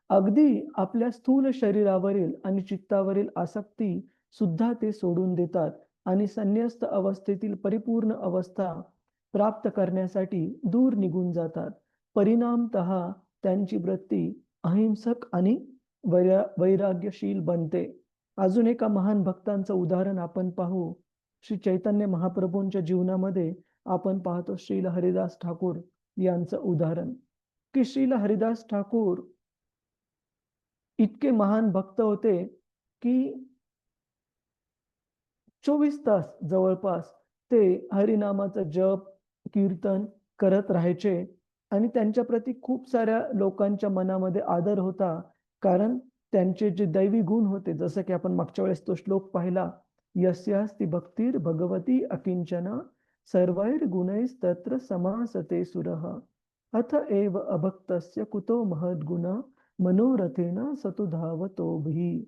अगदी आपल्या स्थूल शरीरावरील आणि चित्तावरील आसक्ती सुद्धा ते सोडून देतात आणि संन्यस्त अवस्थेतील परिपूर्ण अवस्था प्राप्त करण्यासाठी दूर निघून जातात. परिणामतः त्यांची वृत्ती अहिंसक आणि वैराग्यशील बनते. अजून एका महान भक्तांचं उदाहरण आपण पाहू. श्री चैतन्य महाप्रभूंच्या जीवनामध्ये आपण पाहतो श्रील हरिदास ठाकूर यांचं उदाहरण, की श्रील हरिदास ठाकूर इतके महान भक्त होते की 24 तास जवळपास ते हरिनामाचं जप कीर्तन करत राहायचे आणि त्यांच्या प्रती खूप साऱ्या लोकांच्या मनामध्ये आदर होता, कारण त्यांचे जे दैवी गुण होते, जसं की आपण मागच्या वेळेस तो श्लोक पाहिला, यस्यास्ति भक्तिर् भगवती अकिंचन सर्वैर गुणैस्तत्र समासते सुरः अथ एव अभक्तस्य कुतो महद्गुण मनोरथेन सतु धावतोभिः.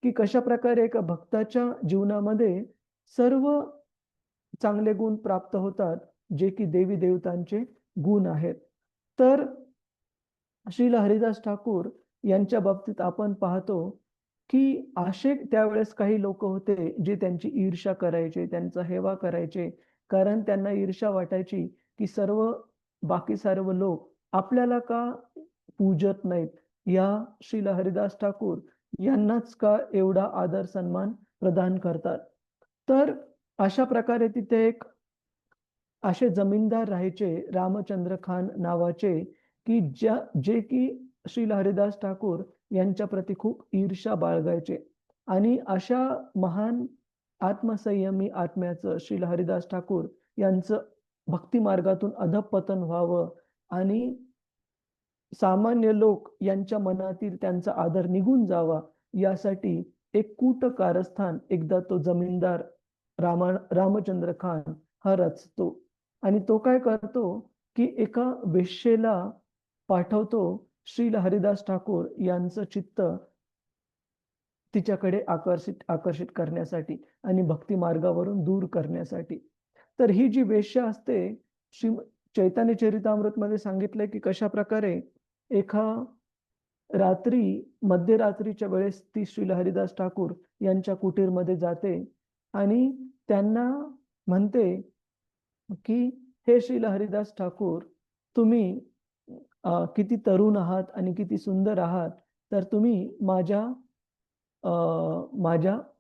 की कशा प्रकारे एका भक्ताच्या जीवनामध्ये सर्व चांगले गुण प्राप्त होतात, जे की देवी देवतांचे गुण आहेत. तर श्रील हरिदास ठाकूर यांच्या बाबतीत आपण पाहतो की असे त्यावेळेस काही लोक होते जे त्यांची ईर्ष्या करायचे, त्यांचा हेवा करायचे, कारण त्यांना ईर्ष्या वाटायची की बाकी सर्व लोक आपल्याला का पूजत नाहीत, या श्रील हरिदास ठाकूर यांनाच का एवढा आदर सन्मान प्रदान करतात. तर अशा प्रकारे तिथे असे जमीनदार राहायचे रामचंद्र खान नावाचे, की जे की श्रील हरिदास ठाकूर यांच्या प्रती खूप ईर्ष्या बाळगायचे. आणि अशा महान आत्मसंयमी आत्म्याचं श्रील हरिदास ठाकूर यांचं भक्ती मार्गातून अधःपतन व्हावं आणि सामान्य लोक यांच्या मनातील त्यांचा आदर निघून जावा, यासाठी एक कूट कारस्थान एकदा तो जमीनदार रामचंद्र खान हा रचतो. आणि तो काय करतो की एका वेश्येला पाठवतो श्रील हरिदास ठाकूर यांचं चित्त तिच्याकडे आकर्षित करण्यासाठी आणि भक्ती मार्गावरून दूर करण्यासाठी. तर ही जी वेश्या असते, श्री चैतन्य चरितामृत मध्ये सांगितलंय की कशा प्रकारे मध्यरात्रीच्या वेळेस ती श्रील हरिदास ठाकूर यांच्या कुटीरमध्ये जाते आणि त्यांना म्हणते की हे श्रील हरिदास ठाकूर, तुम्ही किती तरुण आहात आणि किती सुंदर आहात, तर तुम्ही माझ्या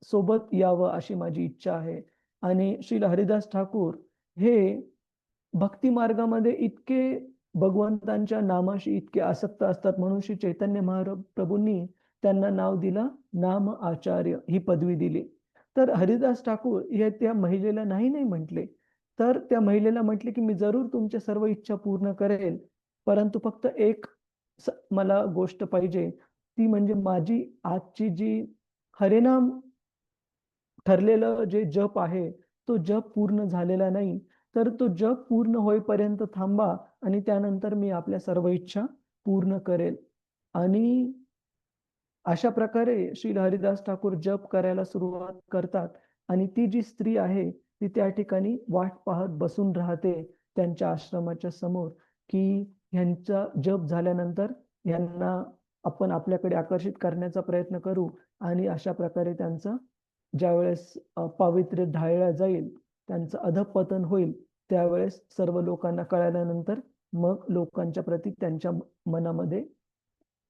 सोबत यावं अशी माझी इच्छा आहे. आणि श्रील हरिदास ठाकूर हे भक्ती मार्गामध्ये इतके भगवंतांच्या नामाशी इतके आसक्त असतात, म्हणून श्री चैतन्य महाप्रभूंनी त्यांना नाव दिलं नाम आचार्य, ही पदवी दिली. तर हरिदास ठाकूर हे त्या महिलेला नाही म्हटले, तर त्या महिलेला म्हटले की मी जरूर तुमच्या सर्व इच्छा पूर्ण करेल, परंतु फक्त एक मला गोष्ट पाहिजे, ती म्हणजे माझी आजची जी हरिनाम ठरलेलं जे जप आहे, तो जप पूर्ण झालेला नाही, तर तो जप पूर्ण होईपर्यंत थांबा आणि त्यानंतर मी आपल्या सर्व इच्छा पूर्ण करेल. आणि अशा प्रकारे श्रील हरिदास ठाकूर जप करायला सुरुवात करतात आणि ती जी स्त्री आहे ती त्या ठिकाणी वाट पाहत बसून राहते त्यांच्या आश्रमाच्या समोर, की ह्यांचा जप झाल्यानंतर यांना आपण आपल्याकडे आकर्षित करण्याचा प्रयत्न करू. आणि अशा प्रकारे त्यांचं ज्यावेळेस पावित्र्य ढाळलं जाईल, त्यांचं अधःपतन होईल, त्यावेळेस सर्व लोकांना कळाल्यानंतर मग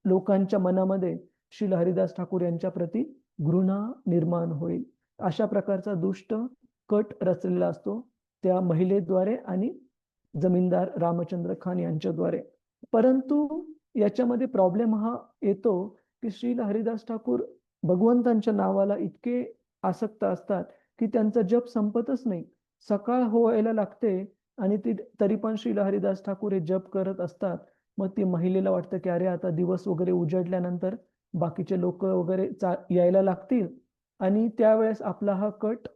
लोकांच्या मनामध्ये श्रील हरिदास ठाकूर यांच्या प्रती घृणा निर्माण होईल. अशा प्रकारचा दुष्ट कट रचलेला असतो त्या महिलेद्वारे आणि जमीनदार रामचंद्र खान यांच्याद्वारे. परंतु याच्यामध्ये प्रॉब्लेम हा येतो की श्रील हरिदास ठाकूर भगवंतांच्या नावाला इतके आसक्त असतात की त्यांचा जप संपतच नाही. सकाळ व्हायला लागते आणि तरी पण श्रील हरिदास ठाकूर हे जप करत असतात. मग ती महिलेला वाटतं की अरे आता दिवस वगैरे उजडल्यानंतर बाकीचे लोक वगैरे यायला लागतील आणि त्यावेळेस आपला हा कट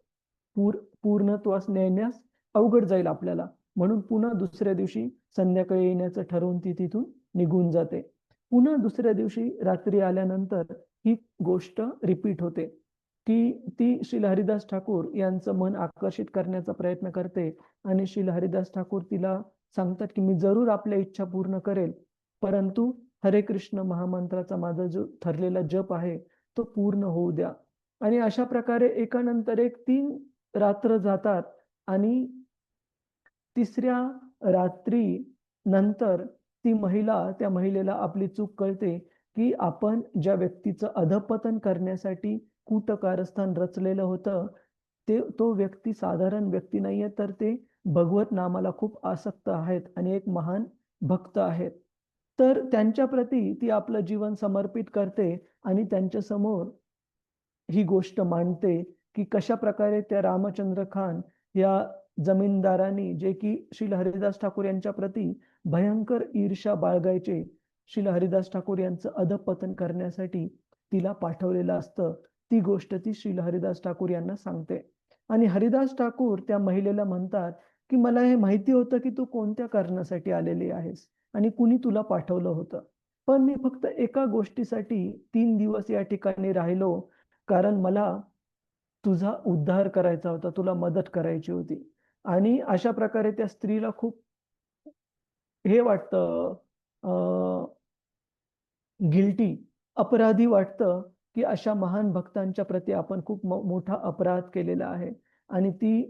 पूर्णत्वास नेण्यास अवघड जाईल आपल्याला, म्हणून पुन्हा दुसऱ्या दिवशी संध्याकाळी येण्याचं ठरवून ती तिथून निघून जाते. पुन्हा दुसऱ्या दिवशी रात्री आल्यानंतर ही गोष्ट रिपीट होते की ती श्रील हरिदास ठाकूर यांचं मन आकर्षित करण्याचा प्रयत्न करते आणि श्रील हरिदास ठाकूर तिला सांगतात की मी जरूर आपल्या इच्छा पूर्ण करेल, परंतु हरे कृष्ण महामंत्राचा माझा जो ठरलेला जप आहे तो पूर्ण होऊ द्या. आणि अशा प्रकारे एकानंतर एक 3 रात्र जातात आणि तिसऱ्या रात्री नंतर त्या महिलेला आपली चूक कळते की आपण ज्या व्यक्तीचं अधःपतन करण्यासाठी कूटकारस्थान रचलेलं होतं तो व्यक्ती साधारण व्यक्ती नाहीये, तर ते भगवत नामाला खूप आसक्त आहेत आणि एक महान भक्त आहेत. तर त्यांच्या प्रती ती आपलं जीवन समर्पित करते आणि त्यांच्या समोर ही गोष्ट मांडते की कशा प्रकारे त्या रामचंद्र खान या जमीनदारांनी, जे की श्रील हरिदास ठाकूर यांच्या प्रती भयंकर ईर्ष्या बाळगायचे, श्रील हरिदास ठाकूर यांचं अधःपतन करण्यासाठी तिला पाठवलेलं असतं. ती गोष्ट ती श्रील हरिदास ठाकूर यांना सांगते आणि हरिदास ठाकूर त्या महिलेला म्हणतात की मला हे माहिती होतं की तू कोणत्या कारणासाठी आलेली आहेस आणि कुणी तुला पाठवलं होतं, पण मी फक्त एका गोष्टीसाठी 3 दिवस या ठिकाणी राहिलो, कारण मला तुझा उद्धार करायचा होता, तुला मदत करायची होती. आणि अशा प्रकारे त्या स्त्रीला खूप हे वाटतं, गिल्टी, अपराधी वाटतं की अशा महान भक्तांच्या प्रती आपण खूप मोठा अपराध केलेला आहे आणि ती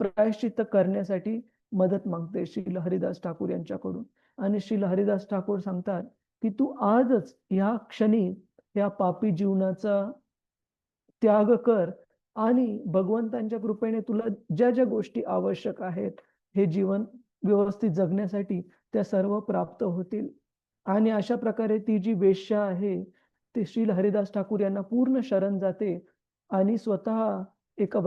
प्रायश्चित्त करण्यासाठी मदत मागते श्रील हरिदास ठाकूर यांच्याकडून. आणि श्रील हरिदास ठाकूर सांगतात की तू आजच या क्षणी या पापी जीवनाचा त्याग कर आणि भगवंतांच्या कृपेने तुला ज्या ज्या गोष्टी आवश्यक आहेत हे जीवन व्यवस्थित जगण्यासाठी त्या सर्व प्राप्त होतील. आणि अशा प्रकारे ती जी वेश्या आहे ती श्रील हरिदास ठाकूर यांना पूर्ण शरण जाते आणि स्वतः एका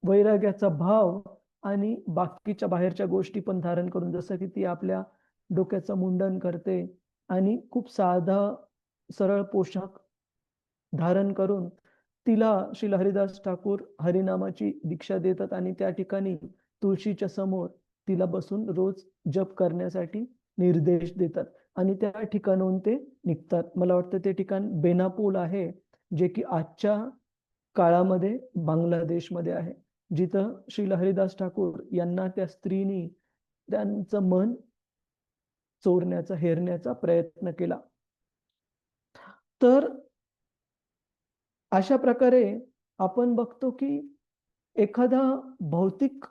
वैराग्याचा भाव आणि बाकीच्या बाहेरच्या गोष्टी पण धारण करून, जसं की ती आपल्या डोक्याचं मुंडन करते आणि खूप साधा सरळ पोशाख धारण करून तिला श्रील हरिदास ठाकूर हरिनामाची दीक्षा देतात आणि त्या ठिकाणी तुळशीच्या समोर तिला बसून रोज जप करण्यासाठी निर्देश देतात आणि त्या ठिकाणाहून ते निघतात. मला वाटतं ते ठिकाण बेनापोल आहे, जे की आजच्या काळामध्ये बांगलादेशमध्ये आहे, जिथं श्रील हरिदास ठाकूर यांना त्या स्त्रीनी त्यांचं मन चोरण्याचा, हेरण्याचा प्रयत्न केला. तर अशा प्रकारे आपण बघतो की एखादा भौतिक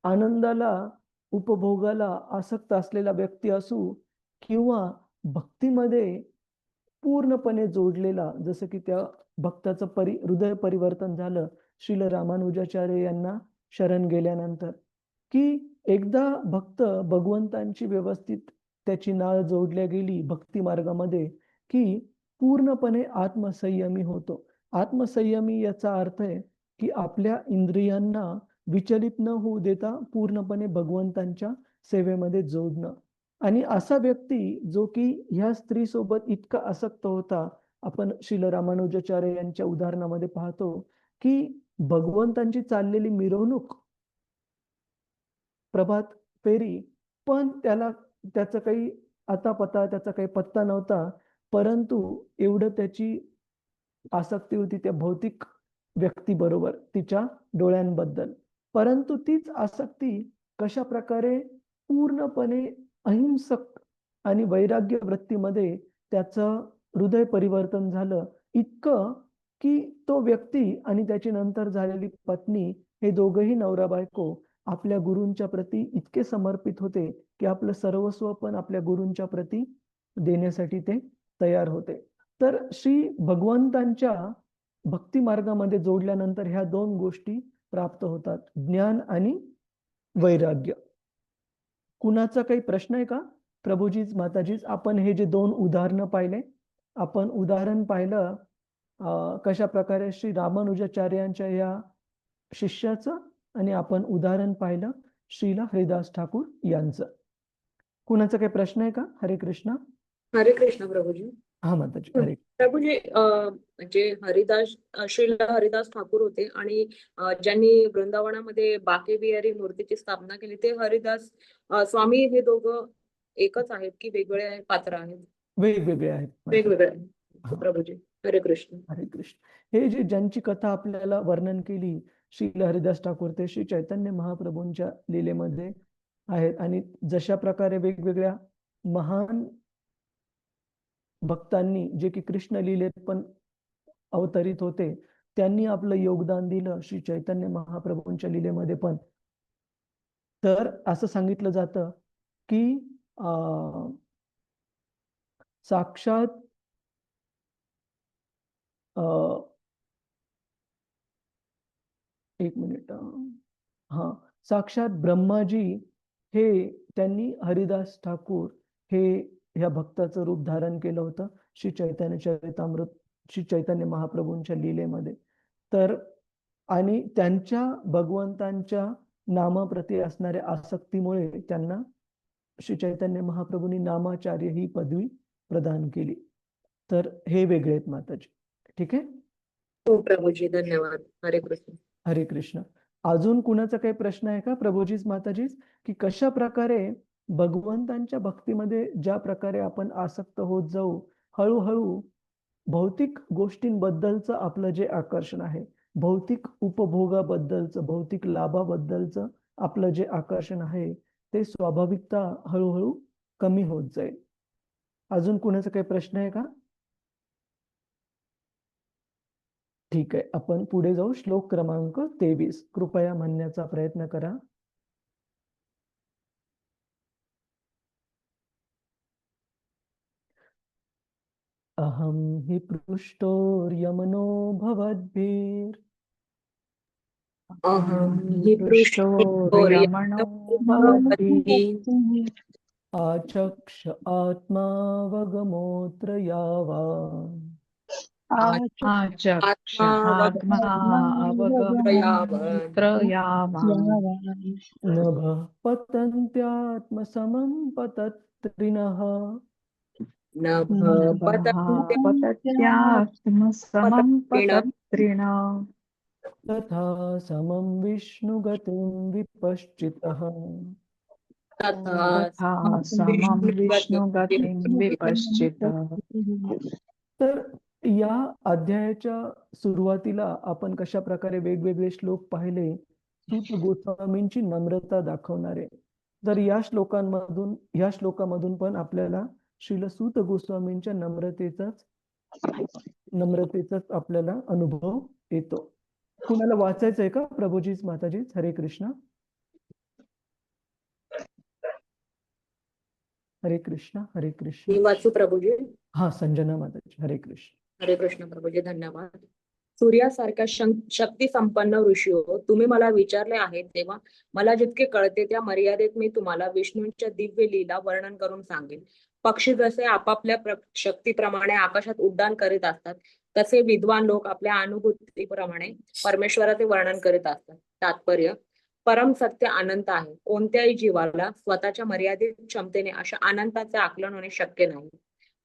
आनंदाला, उपभोगाला आसक्त असलेला व्यक्ती असू किंवा भक्तीमध्ये पूर्णपणे जोडलेला, जसं की त्या भक्ताचं हृदय परिवर्तन झालं श्रील रामानुजाचार्य यांना शरण गेल्यानंतर, की एकदा भक्त भगवंतांची व्यवस्थित त्याची नाळ जोडल्या गेली भक्ती मार्गामध्ये की पूर्णपणे आत्मसंयमी होतो. आत्मसंयमी याचा अर्थ आहे की आपल्या इंद्रियांना विचलित न होऊ देता पूर्णपणे भगवंतांच्या सेवेमध्ये जोडणं. आणि असा व्यक्ती जो की ह्या स्त्रीसोबत इतका आसक्त होता, आपण श्रील रामानुजाचार्य यांच्या उदाहरणामध्ये पाहतो की भगवंतांची चाललेली मिरवणूक, प्रभात फेरी, पण त्याचा काही अतापता, त्याचा काही पत्ता नव्हता, परंतु एवढं त्याची आसक्ती होती त्या भौतिक व्यक्तीबरोबर, तिच्या डोळ्यांबद्दल. परंतु तीच आसक्ती कशा प्रकारे पूर्णपणे अहिंसक आणि वैराग्य वृत्तीमध्ये त्याचं हृदय परिवर्तन झालं, इतकं की तो व्यक्ती आणि त्याची नंतर झालेली पत्नी हे दोघंही नवरा बायको आपल्या गुरूंच्या प्रती इतके समर्पित होते की आपलं सर्वस्व पण आपल्या गुरूंच्या प्रती देण्यासाठी ते तयार होते. तर श्री भगवंतांच्या भक्ती मार्गामध्ये जोडल्यानंतर ह्या 2 गोष्टी प्राप्त होतात, ज्ञान आणि वैराग्य. कुणाचा काही प्रश्न आहे का? प्रभूजीच, माताजीच, आपण हे जे 2 उदाहरणं पाहिले, आपण उदाहरण पाहिलं कशा प्रकारे श्री रामानुजाचार्यांच्या या शिष्याचं, आणि आपण उदाहरण पाहिलं श्रील हरिदास ठाकूर यांचं. कुणाचा काही प्रश्न आहे का? हरे कृष्ण. हरे कृष्ण प्रभूजी. हा माताजी. हरे प्रभूजी, जे श्रील हरिदास ठाकूर होते आणि ज्यांनी वृंदावनामध्ये बाके बिहारी मूर्तीची स्थापना केली, ते हरिदास स्वामी हे दोघं एकच आहेत की वेगवेगळे पात्र आहेत? वेगवेगळे आहेत. वेगवेगळे आहेत प्रभूजी. हरे कृष्ण. हरे कृष्ण. हे जे ज्यांची कथा आपल्याला वर्णन केली श्रील हरिदास ठाकूर, ते श्री चैतन्य महाप्रभूंच्या लीलेमध्ये आहेत. आणि जशा प्रकारे वेगवेगळ्या महान भक्तांनी, जे की कृष्ण लीलेत पण अवतरित होते, त्यांनी आपलं योगदान दिलं श्री चैतन्य महाप्रभूंच्या लीलेमध्ये पण. तर असं सांगितलं जातं की साक्षात एक मिनिट, हा, साक्षात ब्रह्माजी हे त्यांनी हरिदास ठाकूर हे ह्या भक्ताचं रूप धारण केलं होतं श्री चैतन्य चरितामृत, श्री चैतन्य महाप्रभूंच्या लीलेमध्ये. तर आणि त्यांच्या भगवंतांच्या नामाप्रती असणाऱ्या आसक्तीमुळे त्यांना श्री चैतन्य महाप्रभूंनी नामाचार्य ही पदवी प्रदान केली. तर हे वेगळे आहेत माताजी. ठीक आहे. हो प्रभूजी, धन्यवाद. हरे कृष्ण. हरे कृष्ण. अजून कुणाचा काही प्रश्न आहे का प्रभूजीच माताजीच, की कशा प्रकारे भगवंतांच्या भक्तीमध्ये ज्या प्रकारे आपण आसक्त होत जाऊ, हळूहळू भौतिक गोष्टींबद्दलचं आपलं जे आकर्षण आहे, भौतिक उपभोगाबद्दलचं, भौतिक लाभाबद्दलचं आपलं जे आकर्षण आहे, ते स्वाभाविकता हळूहळू कमी होत जाईल. अजून कुणाचा काही प्रश्न आहे का? ठीक आहे, आपण पुढे जाऊ. श्लोक क्रमांक 23. कृपया म्हणण्याचा प्रयत्न करा. अहम हि पृष्ठोर्यमनो भवद्भिः अहं हि पृष्ठोर्यमणो भवद्भिः आचक्ष आत्मावगमोऽत्र यावान् आचक्ष आत्मा अवगमोऽत्र यावान् नभः पतन्त्यात्मसमं पतत्रिणः नभः पतत्यात्मसमं पतत्रिण तथा समं विष्णुगतिं विपश्चितः. तथा समं विष्णुगतिं विपश्चित. तर या अध्यायाच्या सुरुवातीला आपण कशा प्रकारे वेगवेगळे श्लोक पाहिले, सूत गोस्वामींची नम्रता दाखवणारे. तर या श्लोकामधून पण आपल्याला श्रील सूत गोस्वामींच्या नम्रतेचाच आपल्याला अनुभव येतो. कुणाला वाचायचं आहे का प्रभूजीच माताजीच? हरे कृष्ण. हरे कृष्ण. हरे कृष्ण. मी वाचू प्रभूजी? हा, संजना माताजी. हरे कृष्ण. हरे कृष्ण प्रभूजी, धन्यवाद. सूर्यासारख्या शक्ती संपन्न ऋषी हो, तुम्ही मला विचारले आहे तेव्हा मला जितके कळते त्या मर्यादेत मी तुम्हाला विष्णूंच्या दिव्य लीला वर्णन करून सांगेन. पक्षी जसे आपापल्या शक्तीप्रमाणे आकाशात उड्डाण करीत असतात, तसे विद्वान लोक आपल्या अनुभूतीप्रमाणे परमेश्वराचे वर्णन करीत असतात. तात्पर्य: परम सत्य अनंत आहे. कोणत्याही जीवाला स्वतःच्या मर्यादित क्षमतेने अशा अनंताचे आकलन होणे शक्य नाही.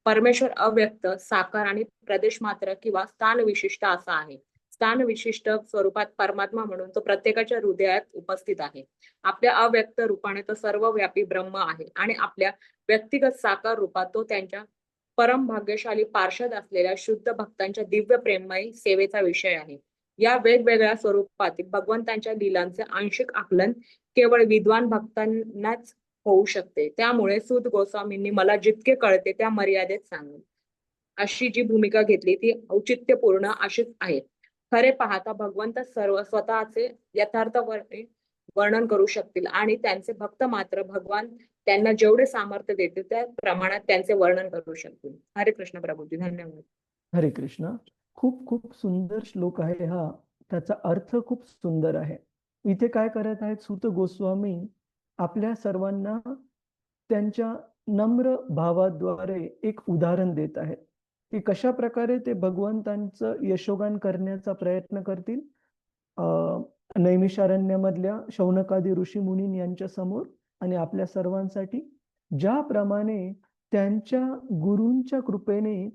परमेश्वर अव्यक्त, साकार आणि प्रदेश मात्र किंवा स्थान विशिष्ट असा आहे. स्थान विशिष्ट स्वरूपात परमात्मा म्हणून तो प्रत्येकाच्या हृदयात उपस्थित आहे. आपल्या अव्यक्त रूपाने तो सर्वव्यापी ब्रह्म आहे आणि आपल्या व्यक्तिगत साकार रूपात तो त्यांच्या परम भाग्यशाली पार्षद असलेल्या शुद्ध भक्तांच्या दिव्य प्रेममय सेवेचा विषय आहे. या वेगवेगळ्या स्वरूपातील भगवंतांच्या लीलांचे आंशिक आकलन केवळ विद्वान भक्तांनाच होऊ शकते. त्यामुळे सूत गोस्वामींनी मला जितके कळते त्या मर्यादेत सांगेन अशी जी भूमिका घेतली ती औचित्यपूर्ण अशीच आहे. खरे पाहता भगवंत सर्व स्वतःचे यथार्थ वर्णन करू शकतील आणि त्यांचे भक्त मात्र भगवान त्यांना जेवढे सामर्थ्य देते त्या प्रमाणात त्यांचे वर्णन करू शकतील. हरे कृष्ण प्रभूजी, धन्यवाद. हरे कृष्ण. खूप खूप सुंदर श्लोक आहे हा. त्याचा अर्थ खूप सुंदर आहे. इथे काय करत आहेत सूत गोस्वामी? आपल्या सर्वांना त्यांच्या नम्र भावाद्वारे एक उदाहरण देत आहेत की कशा प्रकारे ते भगवंतांचं यशोगान करण्याचा प्रयत्न करतील. नैमिषारण्यामधल्या शौनकादी ऋषी मुनी यांच्या समोर आणि आपल्या सर्वांसाठी ज्याप्रमाणे त्यांच्या गुरूंच्या कृपेने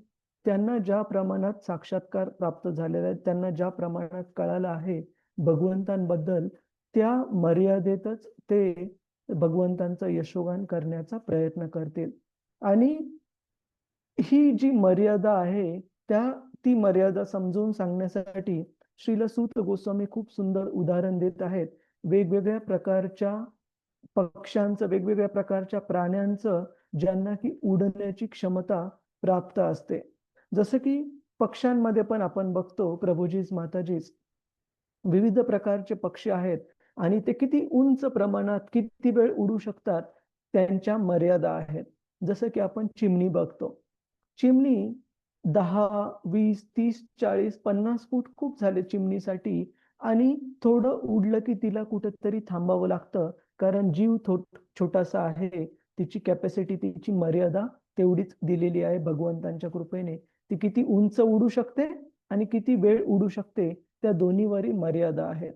त्यांना ज्या प्रमाणात साक्षात्कार प्राप्त झालेला आहे, त्यांना ज्या प्रमाणात कळालं आहे भगवंतांबद्दल, त्या मर्यादेतच ते भगवंतांचं यशोगान करण्याचा प्रयत्न करतील. आणि ही जी मर्यादा आहे त्या ती मर्यादा समजून सांगण्यासाठी श्रील सूत गोस्वामी खूप सुंदर उदाहरण देत आहेत. वेगवेगळ्या प्रकारच्या पक्ष्यांचं, वेगवेगळ्या प्रकारच्या प्राण्यांचं ज्यांना की उडण्याची क्षमता प्राप्त असते. जसं की पक्ष्यांमध्ये पण आपण बघतो, प्रभूजीच माताजीच, विविध प्रकारचे पक्षी आहेत आणि ते किती उंच प्रमाणात किती वेळ उडू शकतात त्यांच्या मर्यादा आहेत. जसं की आपण चिमणी बघतो. चिमणी 10, 20, 30, 40, 50 फूट खूप झाले चिमणीसाठी आणि थोडं उडलं की तिला कुठेतरी थांबावं लागतं, कारण जीव छोटासा आहे. तिची कॅपॅसिटी, तिची मर्यादा तेवढीच दिलेली आहे भगवंतांच्या कृपेने. ती किती उंच उडू शकते आणि किती वेळ उडू शकते त्या दोन्हीवरही मर्यादा आहेत.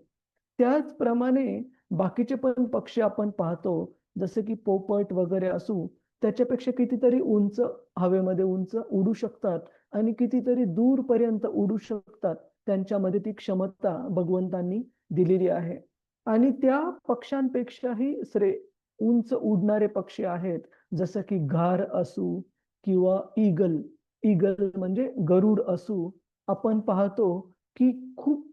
त्याचप्रमाणे बाकीचे पण पक्षी आपण पाहतो, जसं की पोपट वगैरे असू, त्याच्यापेक्षा कितीतरी उंच हवेमध्ये उंच उडू शकतात आणि कितीतरी दूरपर्यंत उडू शकतात. त्यांच्यामध्ये ती क्षमता भगवंतांनी दिलेली आहे. आणि त्या पक्ष्यांपेक्षाही उंच उडणारे पक्षी आहेत, जसं की घार असू किंवा ईगल. ईगल म्हणजे गरुड असू. आपण पाहतो की खूप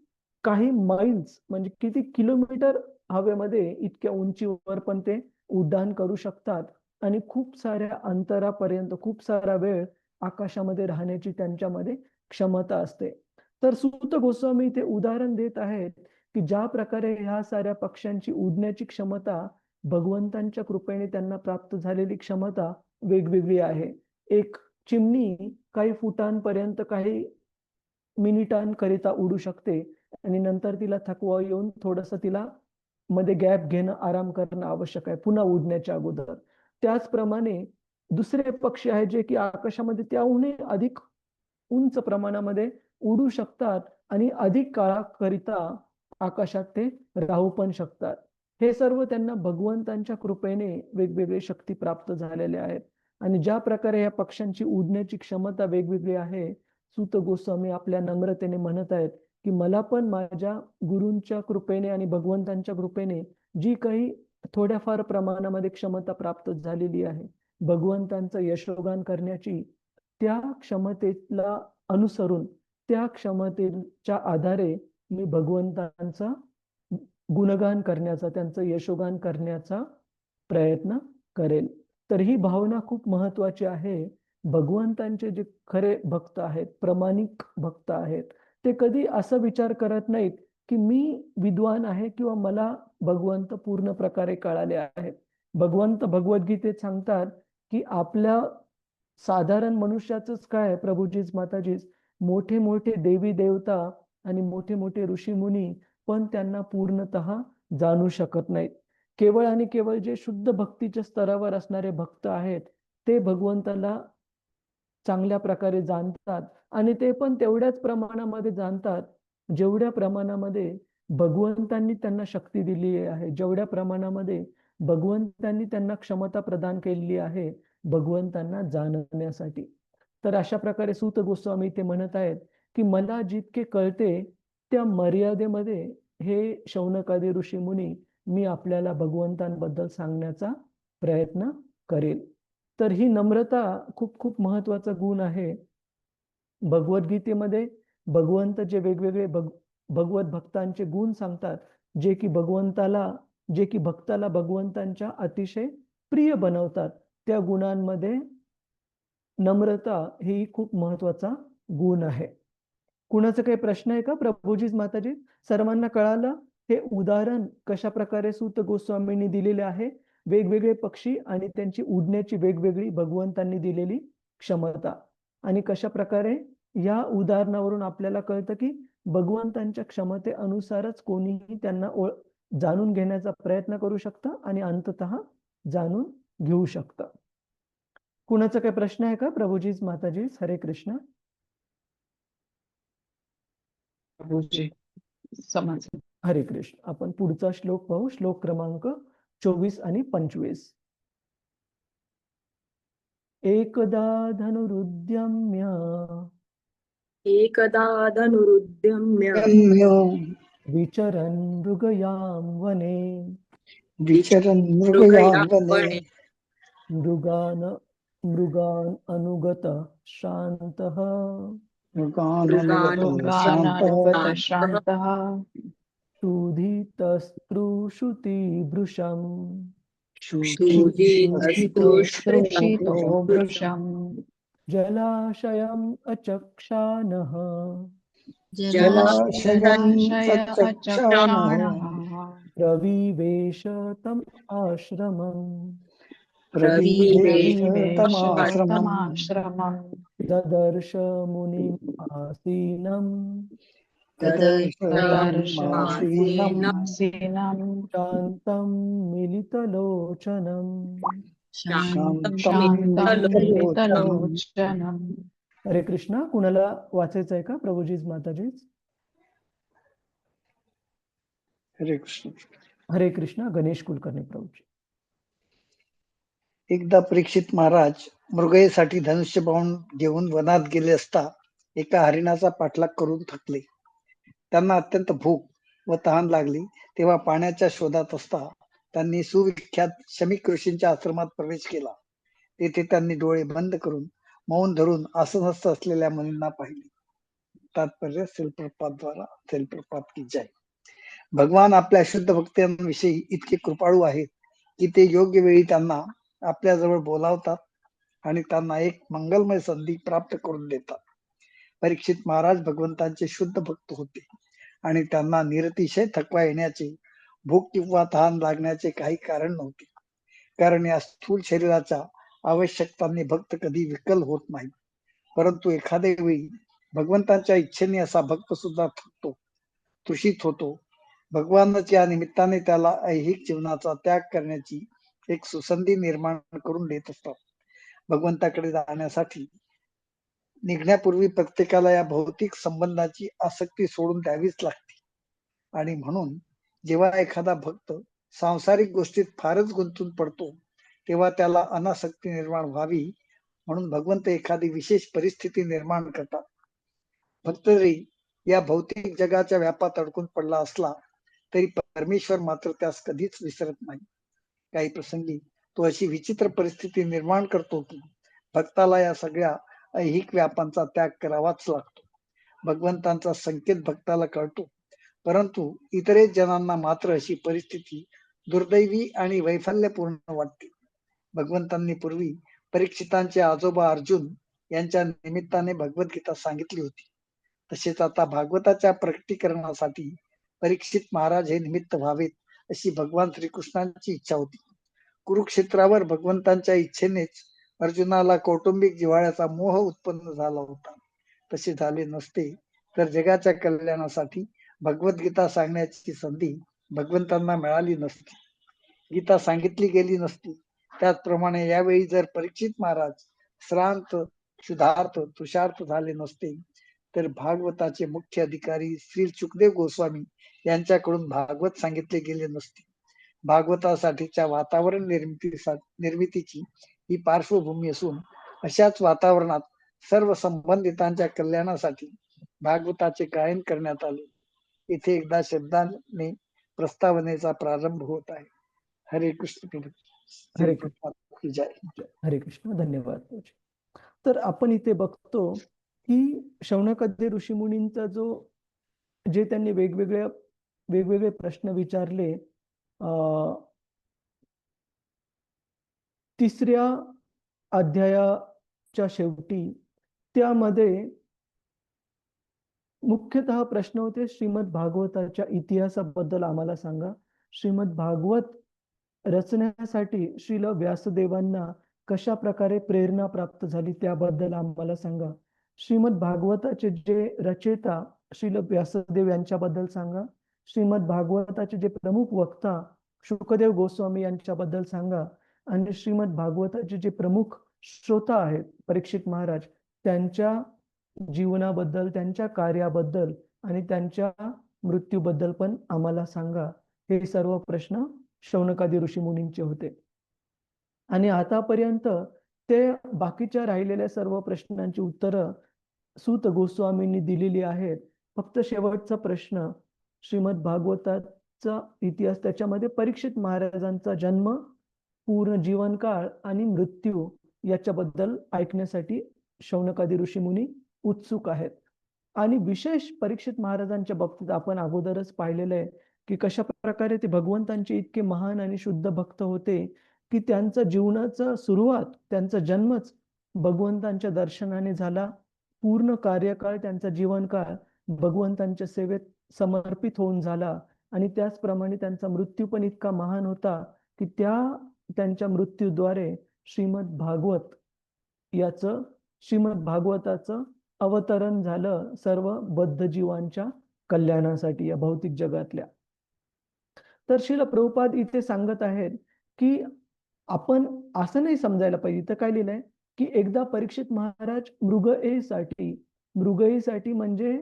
काही मैल्स म्हणजे किती किलोमीटर हवेमध्ये इतक्या उंचीवर पण ते उड्डाण करू शकतात आणि खूप साऱ्या अंतरापर्यंत खूप सारा वेळ आकाशामध्ये राहण्याची त्यांच्यामध्ये क्षमता असते. तर सूत गोस्वामी ते उदाहरण देत आहेत की ज्या प्रकारे ह्या साऱ्या पक्ष्यांची उडण्याची क्षमता, भगवंतांच्या कृपेने त्यांना प्राप्त झालेली क्षमता वेगवेगळी आहे. एक चिमणी काही फुटांपर्यंत काही मिनिटांकरिता उडू शकते आणि नंतर तिला थकवा येऊन थोडंसं तिला मध्ये गॅप घेणं, आराम करणं आवश्यक आहे पुन्हा उडण्याच्या अगोदर. त्याचप्रमाणे दुसरे पक्षी आहेत जे की आकाशामध्ये त्याहूनही अधिक उंच प्रमाणामध्ये उडू शकतात आणि अधिक काळाकरिता आकाशात ते राहू पण शकतात. हे सर्व त्यांना भगवंतांच्या कृपेने वेगवेगळे शक्ती प्राप्त झालेल्या आहेत. आणि ज्या प्रकारे या पक्ष्यांची उडण्याची क्षमता वेगवेगळी आहे, सूत गोस्वामी आपल्या नम्रतेने म्हणत आहेत की मला पण माझ्या गुरूंच्या कृपेने आणि भगवंतांच्या कृपेने जी काही थोड्याफार प्रमाणामध्ये क्षमता प्राप्त झालेली आहे, भगवंतांचं यशोगान करण्याची, त्या क्षमतेला अनुसरून, त्या क्षमतेच्या आधारे मी भगवंतांचा गुणगान करण्याचा, त्यांचं यशोगान करण्याचा प्रयत्न करेल. तर ही भावना खूप महत्वाची आहे. भगवंतांचे जे खरे भक्त आहेत, प्रामाणिक भक्त आहेत, ते कधी असा विचार करत नाहीत की मी विद्वान आहे किंवा मला भगवंत पूर्ण प्रकारे कळाले आहेत. भगवंत भगवद्गीतेत सांगतात की आपल्या साधारण मनुष्याचंच काय, प्रभूजीच माताजीच, मोठे मोठे देवी देवता आणि मोठे मोठे ऋषी मुनी पण त्यांना पूर्णतः जाणू शकत नाहीत. केवळ आणि केवळ जे शुद्ध भक्तीच्या स्तरावर असणारे भक्त आहेत ते भगवंताला चांगल्या प्रकारे जाणतात आणि ते पण तेवढ्याच प्रमाणामध्ये जाणतात जेवढ्या प्रमाणामध्ये भगवंतांनी त्यांना शक्ती दिली आहे, जेवढ्या प्रमाणामध्ये भगवंतांनी त्यांना क्षमता प्रदान केलेली आहे भगवंतांना जाणण्यासाठी. तर अशा प्रकारे सूत गोस्वामी ते म्हणत आहेत की मला जितके कळते त्या मर्यादेमध्ये हे शौनकादी ऋषी मुनी मी आपल्याला भगवंतांबद्दल सांगण्याचा प्रयत्न करेल. तर ही नम्रता खूप खूप महत्वाचा गुण आहे. भगवद्गीतेमध्ये भगवंत जे वेगवेगळे भगवत भक्तांचे गुण सांगतात, जे की भक्ताला भगवंतांच्या अतिशय प्रिय बनवतात, त्या गुणांमध्ये नम्रता ही खूप महत्वाचा गुण आहे. कुणाचा काही प्रश्न आहे का प्रभूजीच माताजी? सर्वांना कळालं हे उदाहरण कशा प्रकारे सूत गोस्वामींनी दिलेले आहे, वेगवेगळे पक्षी आणि त्यांची उडण्याची वेगवेगळी भगवंतांनी दिलेली क्षमता, आणि कशा प्रकारे या उदाहरणावरून आपल्याला कळतं की भगवंतांच्या क्षमतेनुसारच कोणीही त्यांना जाणून घेण्याचा प्रयत्न करू शकतं आणि अंततः जाणून घेऊ शकतं. कुणाचा काही प्रश्न आहे का प्रभूजीच माताजीच? हरे कृष्ण. प्रभूजी समजलं. हरे कृष्ण. आपण पुढचा श्लोक पाहू, श्लोक क्रमांक 24 आणि 25. एकदा धनुरुद्यम्य विचरन् मृगयां वने विचरन् मृगयां वने मृगान् अनुगत शान्तः मृगाननुगतः शान्तः मृगानानुगत शान्तः क्षुधितस्त्रुषुतिभृशम् तृषितो वृषम् जलाशयम् अचक्षानः जलाशयम् जलाशय अचक्षानः अचक्षाणः प्रविवेश तम् आश्रमम् प्रविवेश प्रविवेश तमाश्रमम् तमाश्रमम् ददर्श मुनिम् आसीनम् ददर्श ददर्श मुनिमासीनम् आसीनम् शान्तं मिलितलोचनम् शान्तं शान्तं मिलितलोचनम्. मिलितलोचनम्. हरे कृष्णा. कुणाला वाचायचं आहे का? प्रभूजीच माताजीच. हरे कृष्ण. हरे कृष्णा. गणेश कुलकर्णी प्रभूजी. एकदा परीक्षित महाराज मृगयेसाठी धनुष्य बाण घेऊन वनात गेले असता एका हरिणाचा पाठलाग करून थकले. त्यांना अत्यंत भूक व तहान लागली. तेव्हा पाण्याच्या शोधात असता त्यांनी सुविख्यात शमीक ऋषींच्या आश्रमात प्रवेश केला. तेथे त्यांनी डोळे बंद करून मौन धरून आसनस्थ असलेल्या मुनींना पाहिले. तात्पर्य श्रीप्रपादद्वारा श्रीप्रपाद की जय. भगवान आपल्या शुद्ध भक्तांविषयी इतके कृपाळू आहेत की ते योग्य वेळी त्यांना आपल्याजवळ बोलावतात आणि त्यांना एक मंगलमय संधी प्राप्त करून देतात. परीक्षित महाराज भगवंतांचे शुद्ध भक्त होते आणि त्यांना निरतिशय थकवा येण्याचे, भूक किंवा तहान लागण्याचे काही कारण नव्हते. कारण या स्थूल शरीराच्या आवश्यकतांनी भक्त कधी विकल होत नाही. परंतु एखाद्या वेळी भगवंतांच्या इच्छेने असा भक्त सुद्धा थकतो, तृषित होतो. भगवानच या निमित्ताने त्याला ऐहिक जीवनाचा त्याग करण्याची एक सुसंधी निर्माण करून देत असतात. भगवंताकडे जाण्यासाठी निघण्यापूर्वी प्रत्येकाला या भौतिक संबंधाची आसक्ती सोडून द्यावीच लागते. आणि म्हणून जेव्हा एखादा भक्त सांसारिक गोष्टीत फारच गुंतून पडतो तेव्हा त्याला अनासक्ती निर्माण व्हावी म्हणून भगवंत एखादी विशेष परिस्थिती निर्माण करतात. भक्त जरी या भौतिक जगाच्या व्यापात अडकून पडला असला तरी परमेश्वर मात्र त्यास कधीच विसरत नाही. काही प्रसंगी तो अशी विचित्र परिस्थिती निर्माण करतो की भक्ताला या सगळ्या ऐहिक व्यापांचा त्याग करावाच लागतो. भगवंतांचा संकेत भक्ताला कळतो, परंतु इतरेच जनांना मात्र अशी परिस्थिती दुर्दैवी आणि वैफल्यपूर्ण वाटते. भगवंतांनी पूर्वी परीक्षितांचे आजोबा अर्जुन यांच्या निमित्ताने भगवद्गीता सांगितली होती. तसेच आता भागवताच्या प्रकटीकरणासाठी परीक्षित महाराज हे निमित्त व्हावेत अशी भगवान श्रीकृष्णांची इच्छा होती. कुरुक्षेत्रावर भगवंतांच्या इच्छेनेच अर्जुनाला कौटुंबिक जिव्हाळ्याचा मोह उत्पन्न झाला होता. तसे झाले नसते तर जगाच्या कल्याणासाठी भगवद्गीता सांगण्याची संधी भगवंतांना मिळाली नसती, गीता सांगितली गेली नसती. त्याचप्रमाणे यावेळी जर परीक्षित महाराज श्रांत, क्षुधार्थ, तुषार्थ झाले नसते तर भागवताचे मुख्य अधिकारी श्री सुखदेव गोस्वामी यांच्याकडून भागवत सांगितले गेले नसते. भागवतासाठीच्या वातावरण निर्मितीची ही पार्श्वभूमी असून अशाच वातावरणात सर्व संबंधितांच्या कल्याणासाठी भागवताचे गायन करण्यात आले. इथे एकदा शब्दाने प्रस्तावनेचा प्रारंभ होत आहे. हरे कृष्ण प्रभू. हरे कृष्ण. जय. हरे कृष्ण. धन्यवाद प्रभूजी. तर आपण इथे बघतो की शौनकादी ऋषीमुनींचा जे त्यांनी वेगवेगळे प्रश्न विचारले, तिसऱ्या अध्यायाच्या शेवटी त्यामध्ये मुख्यतः प्रश्न होते श्रीमद भागवताच्या इतिहासाबद्दल आम्हाला सांगा. श्रीमद भागवत रचण्यासाठी श्रील व्यासदेवांना कशा प्रकारे प्रेरणा प्राप्त झाली त्याबद्दल आम्हाला सांगा. श्रीमद भागवताचे जे रचयिता श्रील व्यासदेव यांच्याबद्दल सांगा. श्रीमद भागवताचे जे प्रमुख वक्ता शुकदेव गोस्वामी यांच्याबद्दल सांगा. आणि श्रीमद भागवताचे जे प्रमुख श्रोता आहेत परीक्षित महाराज त्यांच्या जीवनाबद्दल, त्यांच्या कार्याबद्दल आणि त्यांच्या मृत्यूबद्दल पण आम्हाला सांगा. हे सर्व प्रश्न शौनकादी ऋषीमुनींचे होते. आणि आतापर्यंत ते बाकीच्या राहिलेल्या सर्व प्रश्नांची उत्तरं सूत गोस्वामींनी दिलेली आहेत. फक्त शेवटचा प्रश्न श्रीमद भागवताचा इतिहास, त्याच्यामध्ये परीक्षित महाराजांचा जन्म, पूर्ण जीवनकाळ आणि मृत्यू याच्याबद्दल ऐकण्यासाठी शौनकादी ऋषीमुनी उत्सुक आहेत. आणि विशेष परीक्षित महाराजांच्या बाबतीत आपण अगोदरच पाहिलेलं आहे की कशा प्रकारे ते भगवंतांचे इतके महान आणि शुद्ध भक्त होते की त्यांचा जीवनाचा सुरुवात, त्यांचा जन्मच भगवंतांच्या दर्शनाने झाला. पूर्ण कार्यकाळ, त्यांचा जीवनकाळ भगवंतांच्या सेवेत समर्पित होऊन झाला. आणि त्याचप्रमाणे त्यांचा मृत्यू पण इतका महान होता की त्यांच्या मृत्यूद्वारे श्रीमद भागवताचं अवतरण झालं सर्व बद्ध जीवांच्या कल्याणासाठी या भौतिक जगातल्या. तर श्रील प्रभुपाद इथे सांगत आहेत की आपण असं नाही समजायला पाहिजे. तर काय लिहिलंय की एकदा परीक्षित महाराज मृगयेसाठी म्हणजे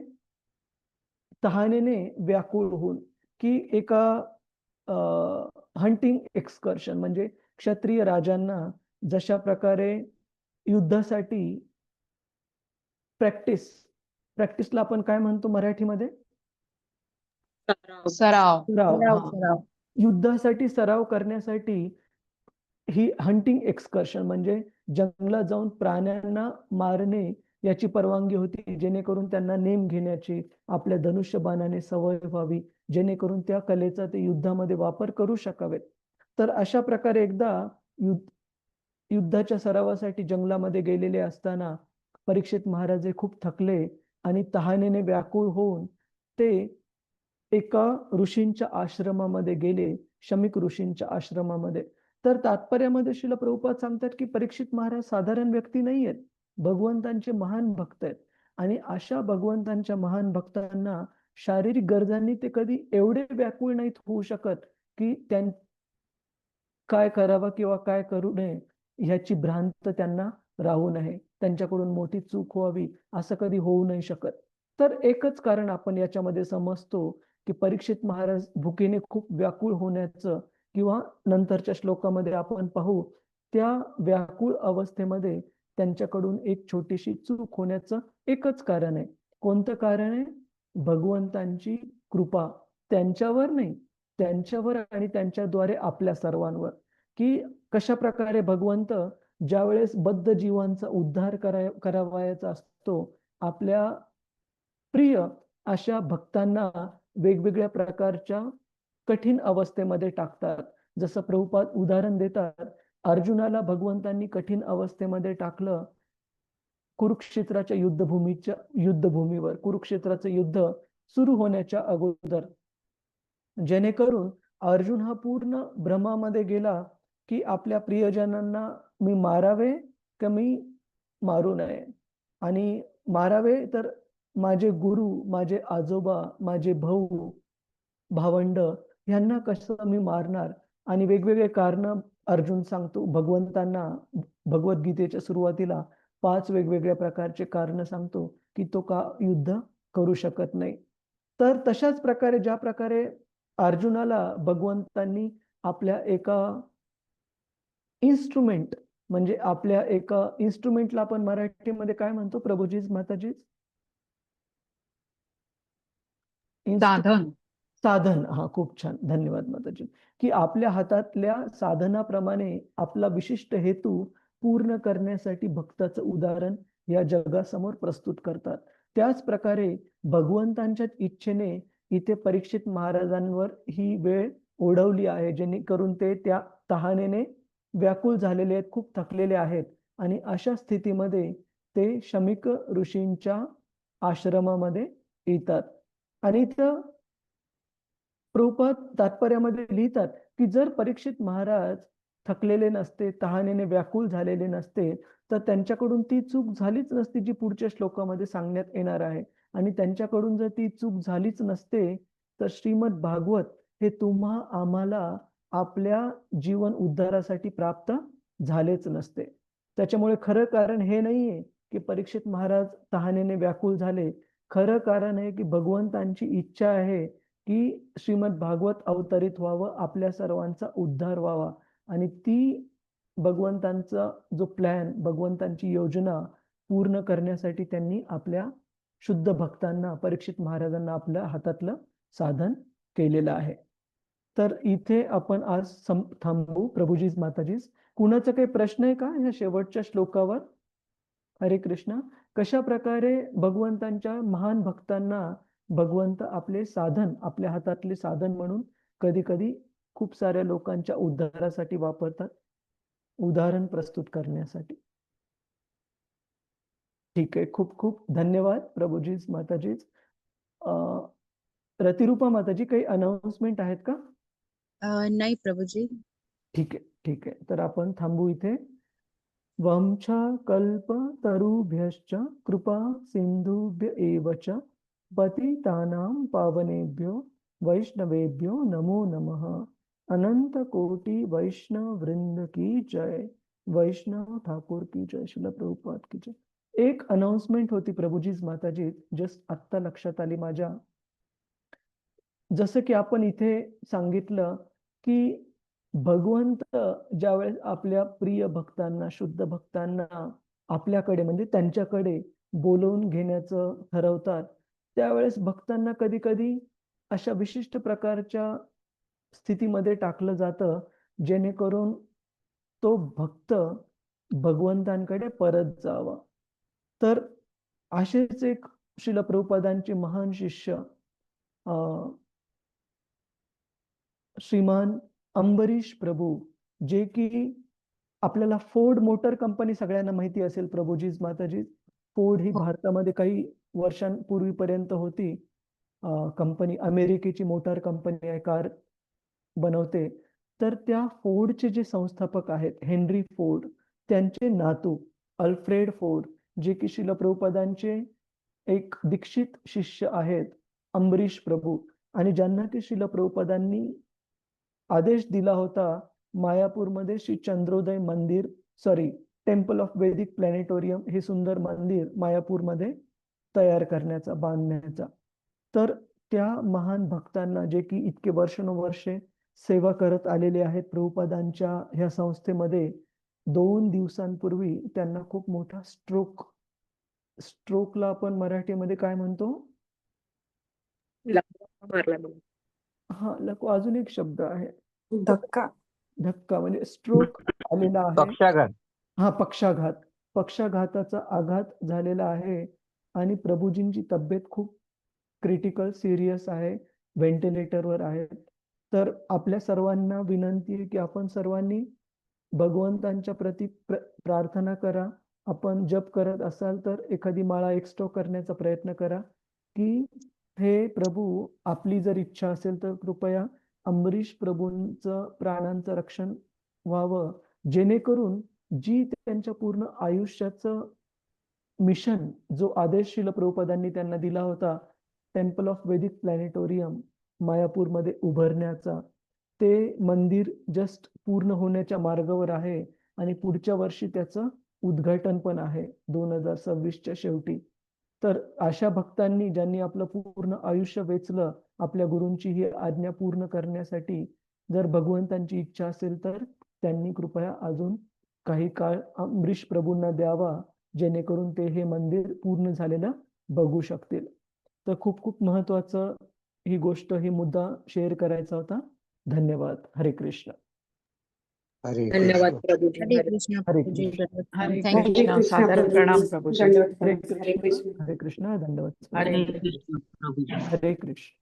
तहानेने व्याकुळ होऊन, की एका हंटिंग एक्सकर्शन म्हणजे क्षत्रिय राजांना जशा प्रकारे युद्धासाठी प्रॅक्टिसला आपण काय म्हणतो मराठीमध्ये? सराव. सराव. युद्धासाठी सराव करण्यासाठी ही हंटिंग एक्सकर्शन म्हणजे जंगलात जाऊन प्राण्यांना मारणे याची परवानगी होती, जेणेकरून त्यांना नेम घेण्याची, आपल्या धनुष्यबाणाने सवय व्हावी, जेणेकरून त्या कलेचा ते युद्धामध्ये वापर करू शकावेत. तर अशा प्रकारे एकदा युद्धाच्या सरावासाठी जंगलामध्ये गेलेले असताना परीक्षित महाराज हे खूप थकले आणि तहानेने व्याकुळ होऊन ते एका ऋषींच्या आश्रमामध्ये गेले, शमीक ऋषींच्या आश्रमामध्ये. तर तात्पर्यामध्ये श्रील प्रभुपाद सांगतात की परीक्षित महाराज साधारण व्यक्ती नाही आहेत, भगवंतांचे महान भक्त आहेत. आणि अशा भगवंतांच्या महान भक्तांना शारीरिक गरजांनी ते कधी एवढे व्याकुळ नाहीत होऊ शकत की काय करावं किंवा काय करू नये ह्याची भ्रांत त्यांना राहू नये, त्यांच्याकडून मोठी चूक व्हावी असं कधी होऊ नाही शकत. तर एकच कारण आपण याच्यामध्ये समजतो की परीक्षित महाराज भुकेने खूप व्याकुळ होण्याचं, किंवा नंतरच्या श्लोकामध्ये आपण पाहू त्या व्याकुळ अवस्थेमध्ये त्यांच्याकडून एक छोटीशी चूक होण्याचं एकच कारण आहे. कोणतं कारण आहे? भगवंतांची कृपा त्यांच्यावर नाही, त्यांच्यावर आणि त्यांच्याद्वारे आपल्या सर्वांवर. की कशा प्रकारे भगवंत ज्या वेळेस बद्ध जीवांचा उद्धार करावायचा असतो, आपल्या प्रिय अशा भक्तांना वेगवेगळ्या प्रकारच्या कठीण अवस्थेमध्ये टाकतात. जसं प्रभुपाद उदाहरण देतात, अर्जुनाला भगवंतांनी कठीण अवस्थेमध्ये टाकलं कुरुक्षेत्राच्या युद्धभूमीवर, कुरुक्षेत्राचं युद्ध सुरू होण्याच्या अगोदर, जेणेकरून अर्जुन हा पूर्ण भ्रमामध्ये गेला की आपल्या प्रियजनांना मी मारावे का मी मारू नये, आणि मारावे तर माझे गुरु, माझे आजोबा, माझे भाऊ भावंड यांना कसं मी मारणार. आणि वेगवेगळे कारण अर्जुन सांगतो भगवंतांना. भगवद्गीतेच्या सुरुवातीला 5 वेगवेगळ्या प्रकारचे कारण सांगतो की तो का युद्ध करू शकत नाही. तर तशाच प्रकारे ज्या प्रकारे अर्जुनाला भगवंतांनी आपल्या एका इन्स्ट्रुमेंट म्हणजे आपल्या एका इन्स्ट्रुमेंटला आपण मराठीमध्ये काय म्हणतो प्रभुजीज माताजीज? साधन. हा, खूप छान, धन्यवाद माताजी. की आपल्या हातातल्या साधनाप्रमाणे आपला विशिष्ट हेतू पूर्ण करण्यासाठी भक्ताचं उदाहरण या जगासमोर प्रस्तुत करतात. त्याच प्रकारे भगवंतांच्याच इच्छेने इथे परीक्षित महाराजांवर ही वेळ ओढवली आहे, जेणेकरून ते त्या तहानेने व्याकुळ झालेले आहेत, खूप थकलेले आहेत. आणि अशा स्थितीमध्ये ते शमीक ऋषींच्या आश्रमामध्ये येतात. आणि इथं प्रभुपाद तात्पर्यामध्ये लिहितात की जर परीक्षित महाराज थकलेले नसते, तहानेने व्याकुळ झालेले नसते, तर त्यांच्याकडून ती चूक झालीच नसती जी पुढच्या श्लोकामध्ये सांगण्यात येणार आहे. आणि त्यांच्याकडून जर ती चूक झालीच नसते तर श्रीमद भागवत हे तुम्हा आम्हाला आपल्या जीवन उद्धारासाठी प्राप्त झालेच नसते. त्याच्यामुळे खरं कारण हे नाहीये की परीक्षित महाराज तहानेने व्याकुळ झाले. खरं कारण आहे की भगवंतांची इच्छा आहे की श्रीमद भागवत अवतरित व्हावं, आपल्या सर्वांचा उद्धार व्हावा. आणि ती भगवंतांचा जो प्लॅन, भगवंतांची योजना पूर्ण करण्यासाठी त्यांनी आपल्या शुद्ध भक्तांना, परीक्षित महाराजांना आपल्या हातातलं साधन केलेलं आहे. तर इथे आपण आज थांबू प्रभुजीज माताजीज. कुणाचा काही प्रश्न आहे का या शेवटच्या श्लोकावर? हरे कृष्ण. कशा प्रकारे भगवंतांच्या महान भक्तांना भगवंत आपले साधन, आपल्या हातातले साधन म्हणून कधी कधी खूप साऱ्या लोकांच्या उद्धारासाठी वापरतात, उदाहरण प्रस्तुत करण्यासाठी. ठीक आहे, खूप खूप धन्यवाद प्रभूजीज, माताजीज. रतिरूपा माताजी, काही अनाउन्समेंट आहेत का? नाही प्रभूजी. ठीक आहे, ठीक आहे. तर आपण थांबू इथे. वंश कल्प तरुभ्यश्च कृपा सिंधुभ्य एव च पतितानां पावनेभ्यो वैष्णवेभ्यो नमो नमः. अनंत कोटि वैष्णव वृंद की जय. वैष्णव ठाकूर की जय. श्रील प्रभुपाद की जय. एक अनाउन्समेंट होती प्रभूजीज, माताजी, जस्ट आत्ता लक्षात आली माझ्या. जसं की आपण इथे सांगितलं की भगवंत ज्यावेळेस आपल्या प्रिय भक्तांना, शुद्ध भक्तांना आपल्याकडे म्हणजे त्यांच्याकडे बोलवून घेण्याचं ठरवतात, त्यावेळेस भक्तांना कधी कधी अशा विशिष्ट प्रकारच्या स्थितीमध्ये टाकलं जातं जेणेकरून तो भक्त भगवंतांकडे परत जावा. तर असेच एक श्रील प्रभुपादांचे महान शिष्य श्रीमान अंबरीश प्रभू, जे की आपल्याला फोर्ड मोटर कंपनी सगळ्यांना माहिती असेल प्रभूजीज, माताजी. फोर्ड ही भारतामध्ये काही वर्षांपूर्वीपर्यंत होती कंपनी, अमेरिकेची मोटार कंपनी आहे, कार बनवते. तर त्या फोर्डचे जे संस्थापक आहेत हेनरी फोर्ड, त्यांचे नातू अल्फ्रेड फोर्ड, जे की श्रील प्रभुपादांचे एक दीक्षित शिष्य आहेत, अंबरीश प्रभू, आणि ज्यांना की श्रील प्रभुपादांनी आदेश दिला होता मायापूरमध्ये श्री चंद्रोदय मंदिर, टेम्पल ऑफ वैदिक प्लॅनेटोरियम, हे सुंदर मंदिर मायापूरमध्ये तयार करण्याचा, बांधण्याचा. तर त्या महान भक्तांना, जे की इतके वर्षानुवर्षे सेवा करत आलेले आहेत प्रभुपादांच्या ह्या संस्थेमध्ये, 2 दिवसांपूर्वी त्यांना खूप मोठा स्ट्रोकला आपण मराठीमध्ये काय म्हणतो? हा, अजून एक शब्द आहे, धक्का म्हणजे स्ट्रोक आलेला आहे. पक्षाघात. हा, पक्षाघाताचा आघात झालेला आहे आणि प्रभूजींची तब्येत खूप क्रिटिकल, सिरियस आहे, व्हेंटिलेटरवर आहेत. तर आपल्या सर्वांना विनंती आहे की आपण सर्वांनी भगवंतांच्या प्रती प्रार्थना करा. आपण जप करत असाल तर एखादी माळा एक्स्ट्रा करण्याचा प्रयत्न करा की हे प्रभू, आपली जर इच्छा असेल तर कृपया अंबरीश प्रभूंचं प्राणांचं रक्षण व्हावं, जेणेकरून जी त्यांच्या पूर्ण आयुष्याचं मिशन, जो आदेश श्रील प्रभुपादांनी त्यांना दिला होता टेम्पल ऑफ वैदिक प्लॅनेटोरियम मायापूरमध्ये उभारण्याचा, ते मंदिर जस्ट पूर्ण होण्याच्या मार्गावर आहे आणि पुढच्या वर्षी त्याचं उद्घाटन पण आहे 2026च्या शेवटी. तर अशा भक्तांनी, ज्यांनी आपलं पूर्ण आयुष्य वेचलं आपल्या गुरूंची ही आज्ञा पूर्ण करण्यासाठी, जर भगवंतांची इच्छा असेल तर त्यांनी कृपया अजून काही काळ अंबरीश प्रभूंना द्यावा, जेणेकरून ते हे मंदिर पूर्ण झालेलं बघू शकतील. तर खूप खूप महत्वाचं ही गोष्ट, ही मुद्दा शेअर करायचा होता. धन्यवाद. हरे कृष्ण. धन्यवाद प्रभूजी. हरे कृष्ण हरे प्रभूजी. कृष्ण. हरे Thank you. कृष्ण. सादर प्रणाम प्रभूजी. हरे कृष्ण. हरे कृष्ण. धन्यवाद. हरे कृष्ण प्रभू. हरे कृष्ण.